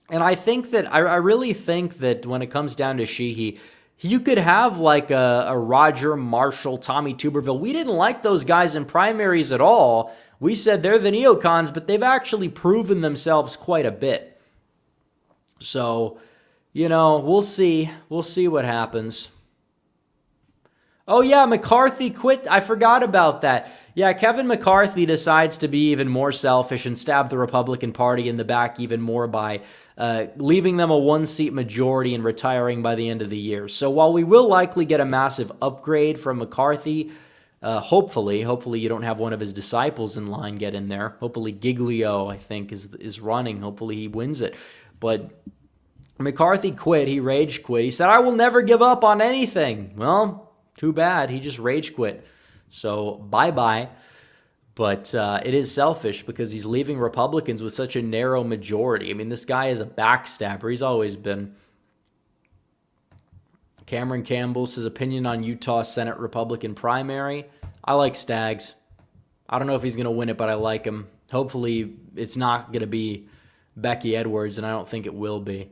And I think that, I really think that when it comes down to Sheehy, you could have like a Roger Marshall, Tommy Tuberville. We didn't like those guys in primaries at all. We said they're the neocons, but they've actually proven themselves quite a bit. So, we'll see. We'll see what happens. Oh, yeah, McCarthy quit. I forgot about that. Yeah, Kevin McCarthy decides to be even more selfish and stab the Republican Party in the back even more by leaving them a one-seat majority and retiring by the end of the year. So while we will likely get a massive upgrade from McCarthy, hopefully you don't have one of his disciples in line get in there. Hopefully Giglio, I think, is running. Hopefully he wins it. But McCarthy quit. He rage quit. He said, I will never give up on anything. Well, too bad. He just rage quit. So bye-bye. But it is selfish because he's leaving Republicans with such a narrow majority. I mean, this guy is a backstabber. He's always been. Cameron Campbell's his opinion on Utah Senate Republican primary. I like Staggs. I don't know if he's going to win it, but I like him. Hopefully, it's not going to be Becky Edwards, and I don't think it will be.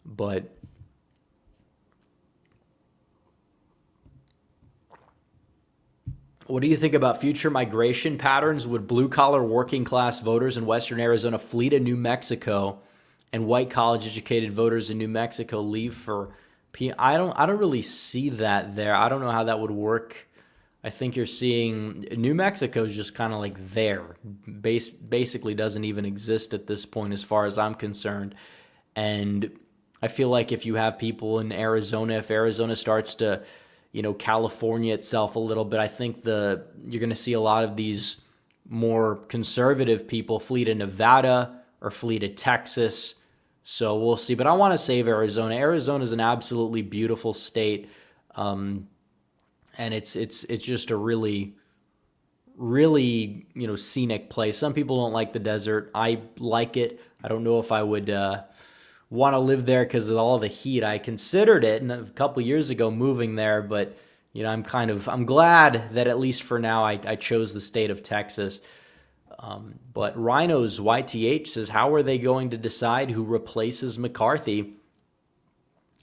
But what do you think about future migration patterns? Would blue-collar working-class voters in western Arizona flee to New Mexico, and white college-educated voters in New Mexico leave for I don't really see that there. I don't know how that would work. I think you're seeing New Mexico is just kind of like there. Basically doesn't even exist at this point as far as I'm concerned. And I feel like if you have people in Arizona, if Arizona starts to, California itself a little bit, I think you're going to see a lot of these more conservative people flee to Nevada or flee to Texas. So we'll see. But I want to save Arizona. Arizona is an absolutely beautiful state. And it's just a really, really, scenic place. Some people don't like the desert. I like it. I don't know if I would want to live there because of all the heat. I considered it a couple years ago moving there, but I'm glad that at least for now I chose the state of Texas. But Rhinos YTH says, how are they going to decide who replaces McCarthy?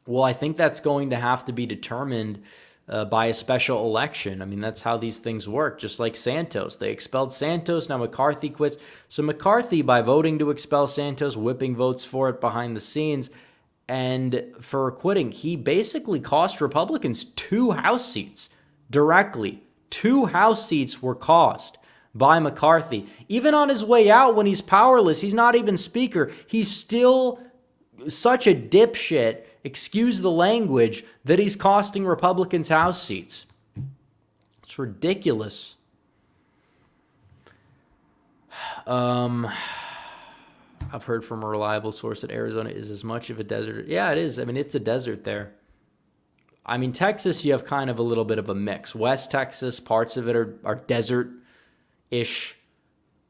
Well, I think that's going to have to be determined by a special election. I mean, that's how these things work, just like Santos. They expelled Santos, now McCarthy quits. So McCarthy, by voting to expel Santos, whipping votes for it behind the scenes, and for quitting, he basically cost Republicans 2 House seats directly. 2 House seats were cost by McCarthy. Even on his way out when he's powerless, he's not even speaker. He's still such a dipshit, excuse the language, that he's costing Republicans House seats. It's ridiculous. I've heard from a reliable source that Arizona is as much of a desert. Yeah, it is. I mean, it's a desert there. I mean, Texas, you have kind of a little bit of a mix. West Texas, parts of it are desert-ish.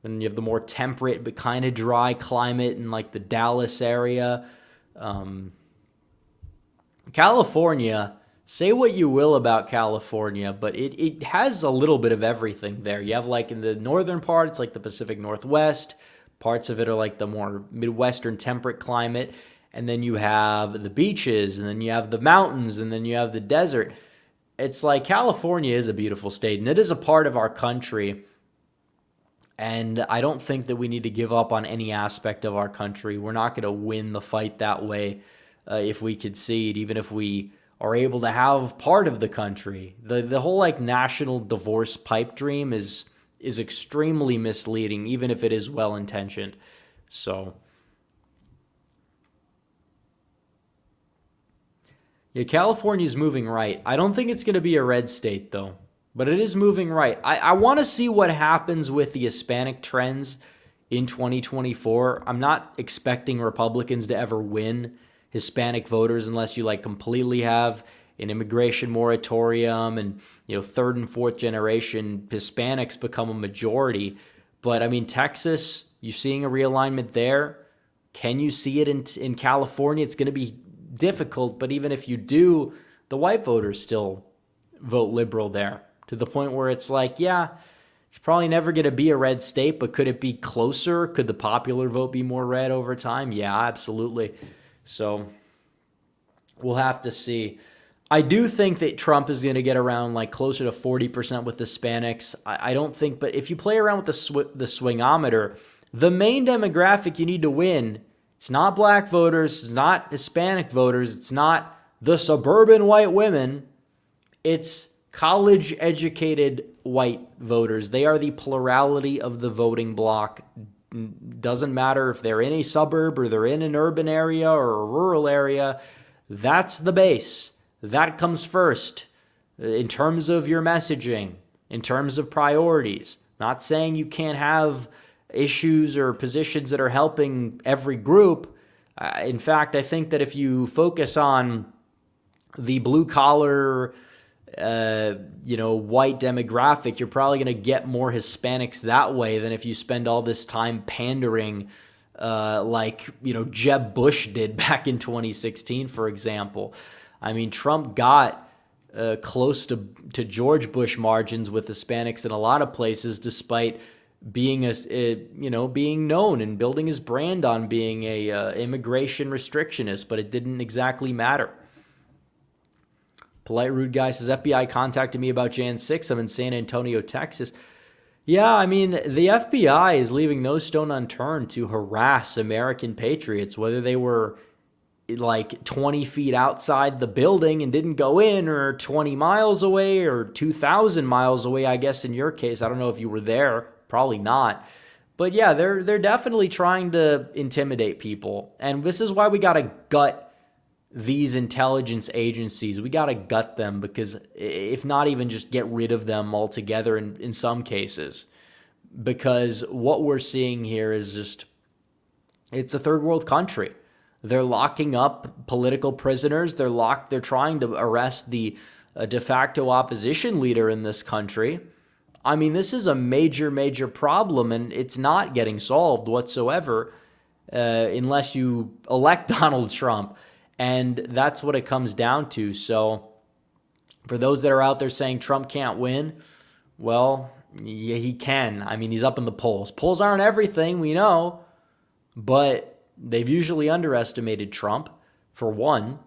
And you have the more temperate but kind of dry climate in like the Dallas area. California, say what you will about California, but it has a little bit of everything there. You have like in the northern part, it's like the Pacific Northwest. Parts of it are like the more Midwestern temperate climate. And then you have the beaches, and then you have the mountains, and then you have the desert. It's like California is a beautiful state, and it is a part of our country. And I don't think that we need to give up on any aspect of our country. We're not going to win the fight that way if we concede, even if we are able to have part of the country. The whole like national divorce pipe dream is extremely misleading, even if it is well-intentioned. So, yeah, California's moving right. I don't think it's going to be a red state, though. But it is moving right. I want to see what happens with the Hispanic trends in 2024. I'm not expecting Republicans to ever win Hispanic voters unless you like completely have an immigration moratorium and third and fourth generation Hispanics become a majority. But I mean, Texas, you seeing a realignment there? Can you see it in California? It's going to be difficult, but even if you do, the white voters still vote liberal there. To the point where it's like, yeah, it's probably never going to be a red state, but could it be closer? Could the popular vote be more red over time? Yeah, absolutely. So we'll have to see. I do think that Trump is going to get around like closer to 40% with Hispanics. I don't think, but if you play around with the swingometer, the main demographic you need to win, it's not black voters, it's not Hispanic voters, it's not the suburban white women, it's college-educated white voters. They are the plurality of the voting bloc. Doesn't matter if they're in a suburb or they're in an urban area or a rural area. That's the base. That comes first in terms of your messaging, in terms of priorities. Not saying you can't have issues or positions that are helping every group. In fact, I think that if you focus on the blue-collar white demographic, you're probably going to get more Hispanics that way than if you spend all this time pandering like Jeb Bush did back in 2016, for example. I mean, Trump got close to George Bush margins with Hispanics in a lot of places, despite being being known and building his brand on being a immigration restrictionist, but it didn't exactly matter. Polite Rude Guy says, FBI contacted me about Jan 6. I'm in San Antonio, Texas. Yeah, I mean, the FBI is leaving no stone unturned to harass American patriots, whether they were like 20 feet outside the building and didn't go in, or 20 miles away, or 2,000 miles away, I guess in your case. I don't know if you were there. Probably not. But yeah, they're definitely trying to intimidate people. And this is why we got to gut these intelligence agencies. We got to gut them, because if not even just get rid of them altogether in some cases, because what we're seeing here is just, it's a third world country. They're locking up political prisoners. They're trying to arrest the de facto opposition leader in this country. I mean, this is a major, major problem, and it's not getting solved whatsoever unless you elect Donald Trump. And that's what it comes down to. So for those that are out there saying Trump can't win, well, yeah, he can. I mean, he's up in the polls. Polls aren't everything, we know, but they've usually underestimated Trump, for one.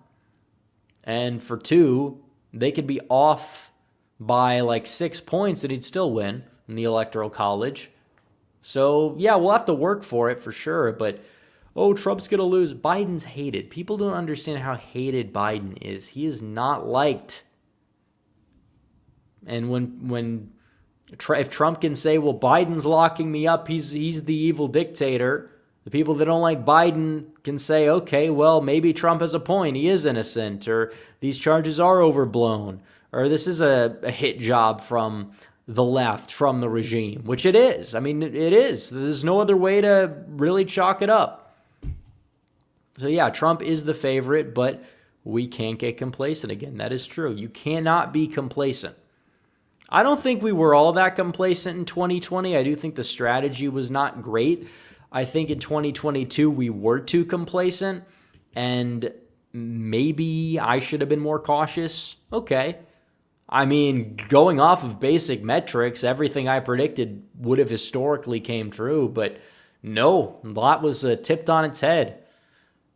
And for two, they could be off by like 6 points and he'd still win in the Electoral College. So, yeah, we'll have to work for it for sure, but oh, Trump's going to lose. Biden's hated. People don't understand how hated Biden is. He is not liked. And if Trump can say, well, Biden's locking me up, he's the evil dictator, the people that don't like Biden can say, okay, well, maybe Trump has a point. He is innocent, or these charges are overblown, or this is a hit job from the left, from the regime, which it is. I mean, it is. There's no other way to really chalk it up. So, yeah, Trump is the favorite, but we can't get complacent again. That is true. You cannot be complacent. I don't think we were all that complacent in 2020. I do think the strategy was not great. I think in 2022 we were too complacent, and maybe I should have been more cautious. Okay. I mean, going off of basic metrics, everything I predicted would have historically came true, but no, a lot was tipped on its head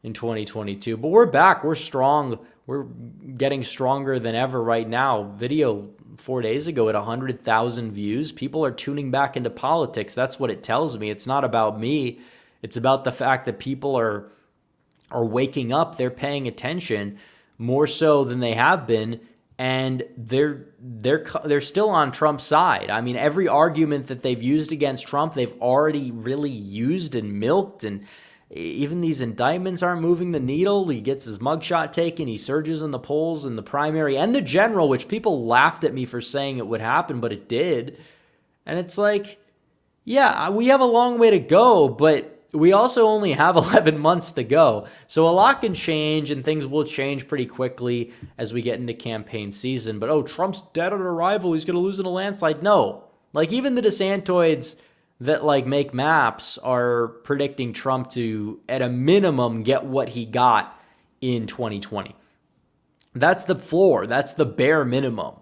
in 2022. But we're back. We're strong. We're getting stronger than ever right now. Video 4 days ago at 100,000 views. People are tuning back into politics. That's what it tells me. It's not about me. It's about the fact that people are waking up. They're paying attention more so than they have been, and they're still on Trump's side. I mean, every argument that they've used against Trump, they've already really used and milked, and even these indictments aren't moving the needle. He gets his mugshot taken. He surges in the polls in the primary and the general, which people laughed at me for saying it would happen, but it did. And it's like, yeah, we have a long way to go, but we also only have 11 months to go. So a lot can change, and things will change pretty quickly as we get into campaign season. But, oh, Trump's dead on arrival. He's going to lose in a landslide. No. Like, even the DeSantoids that like make maps are predicting Trump to, at a minimum, get what he got in 2020. That's the floor. That's the bare minimum.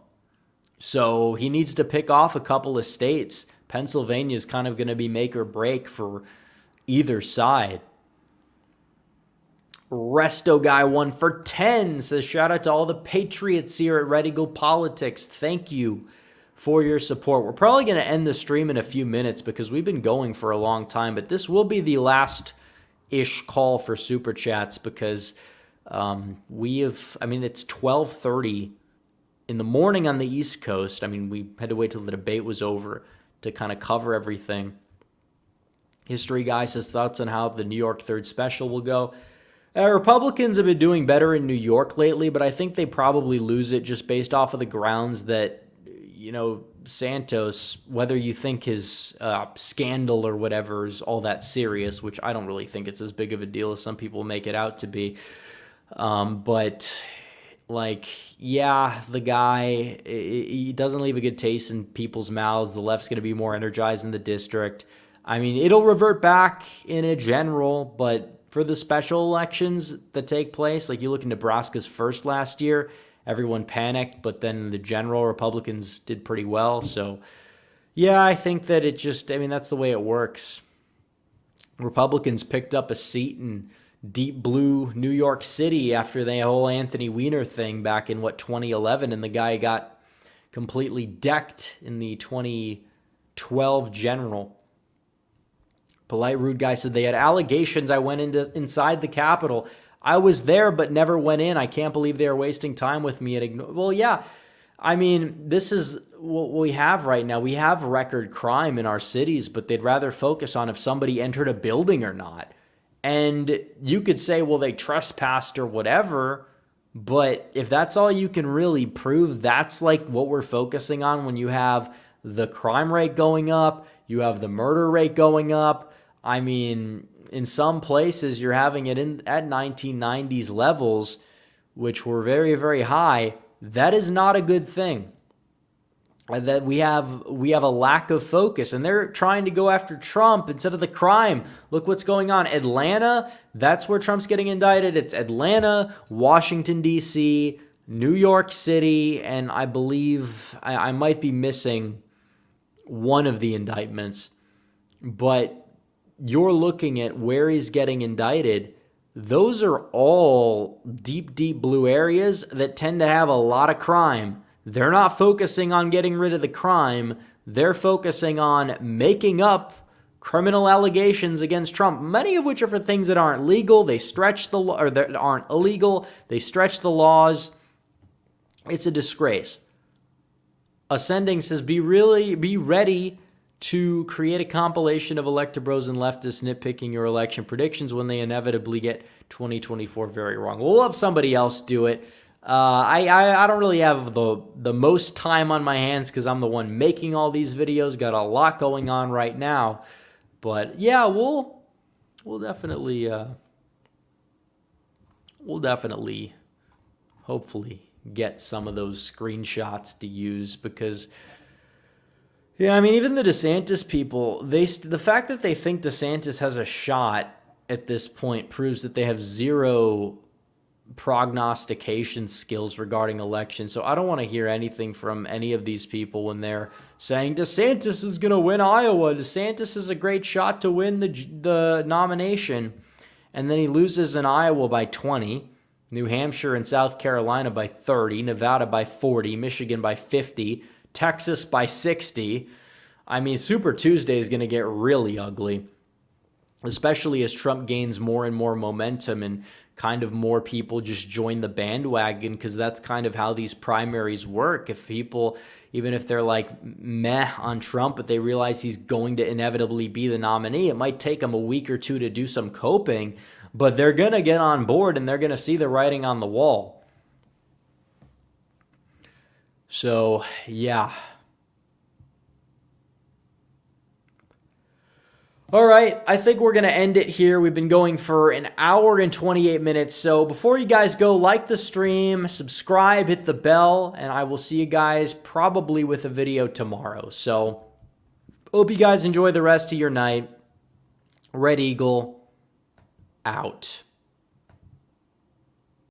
So he needs to pick off a couple of states. Pennsylvania is kind of going to be make or break for either side. Resto Guy 1 for 10 says, shout out to all the patriots here at Red Eagle Politics. Thank you for your support. We're probably going to end the stream in a few minutes because we've been going for a long time, but this will be the last-ish call for Super Chats because it's 12:30 in the morning on the East Coast, I mean, we had to wait till the debate was over to kind of cover everything. History Guy says thoughts on how the New York third special will go. Republicans have been doing better in New York lately, but I think they probably lose it just based off of the grounds that, Santos, whether you think his scandal or whatever is all that serious, which I don't really think it's as big of a deal as some people make it out to be. But the guy, he doesn't leave a good taste in people's mouths. The left's going to be more energized in the district. I mean, it'll revert back in a general, but for the special elections that take place, like you look at Nebraska's first last year, everyone panicked, but then the general Republicans did pretty well. So, yeah, I think that that's the way it works. Republicans picked up a seat in deep blue New York City after the whole Anthony Weiner thing back in 2011, and the guy got completely decked in the 2012 general. Polite Rude Guy said they had allegations I went inside the Capitol. I was there but never went in. I can't believe they are wasting time with me. Well, yeah. I mean, this is what we have right now. We have record crime in our cities, but they'd rather focus on if somebody entered a building or not. And you could say, well, they trespassed or whatever, but if that's all you can really prove, that's like what we're focusing on when you have the crime rate going up, you have the murder rate going up. I mean, in some places, you're having it at 1990s levels, which were very, very high. That is not a good thing. That we have a lack of focus, and they're trying to go after Trump instead of the crime. Look what's going on. Atlanta, that's where Trump's getting indicted. It's Atlanta, Washington, D.C., New York City, and I believe I might be missing one of the indictments, but you're looking at where he's getting indicted. Those are all deep, deep blue areas that tend to have a lot of crime. They're not focusing on getting rid of the crime. They're focusing on making up criminal allegations against Trump, many of which are for things that aren't legal. They stretch the law, or that aren't illegal. They stretch the laws. It's a disgrace. Ascending says, be ready to create a compilation of electabros and leftists nitpicking your election predictions when they inevitably get 2024 very wrong. We'll have somebody else do it. I don't really have the most time on my hands because I'm the one making all these videos. Got a lot going on right now. But yeah, we'll definitely hopefully get some of those screenshots to use because, yeah, I mean, even the DeSantis people, the fact that they think DeSantis has a shot at this point proves that they have zero prognostication skills regarding elections. So I don't want to hear anything from any of these people when they're saying DeSantis is going to win Iowa. DeSantis is a great shot to win the nomination. And then he loses in Iowa by 20, New Hampshire and South Carolina by 30, Nevada by 40, Michigan by 50, Texas by 60. I mean, Super Tuesday is going to get really ugly, especially as Trump gains more and more momentum and kind of more people just join the bandwagon, because that's kind of how these primaries work. If people, even if they're like meh on Trump, but they realize he's going to inevitably be the nominee, it might take them a week or two to do some coping, but they're going to get on board and they're going to see the writing on the wall. So, yeah. All right, I think we're going to end it here. We've been going for an hour and 28 minutes. So before you guys go, like the stream, subscribe, hit the bell, and I will see you guys probably with a video tomorrow. So hope you guys enjoy the rest of your night. Red Eagle, out.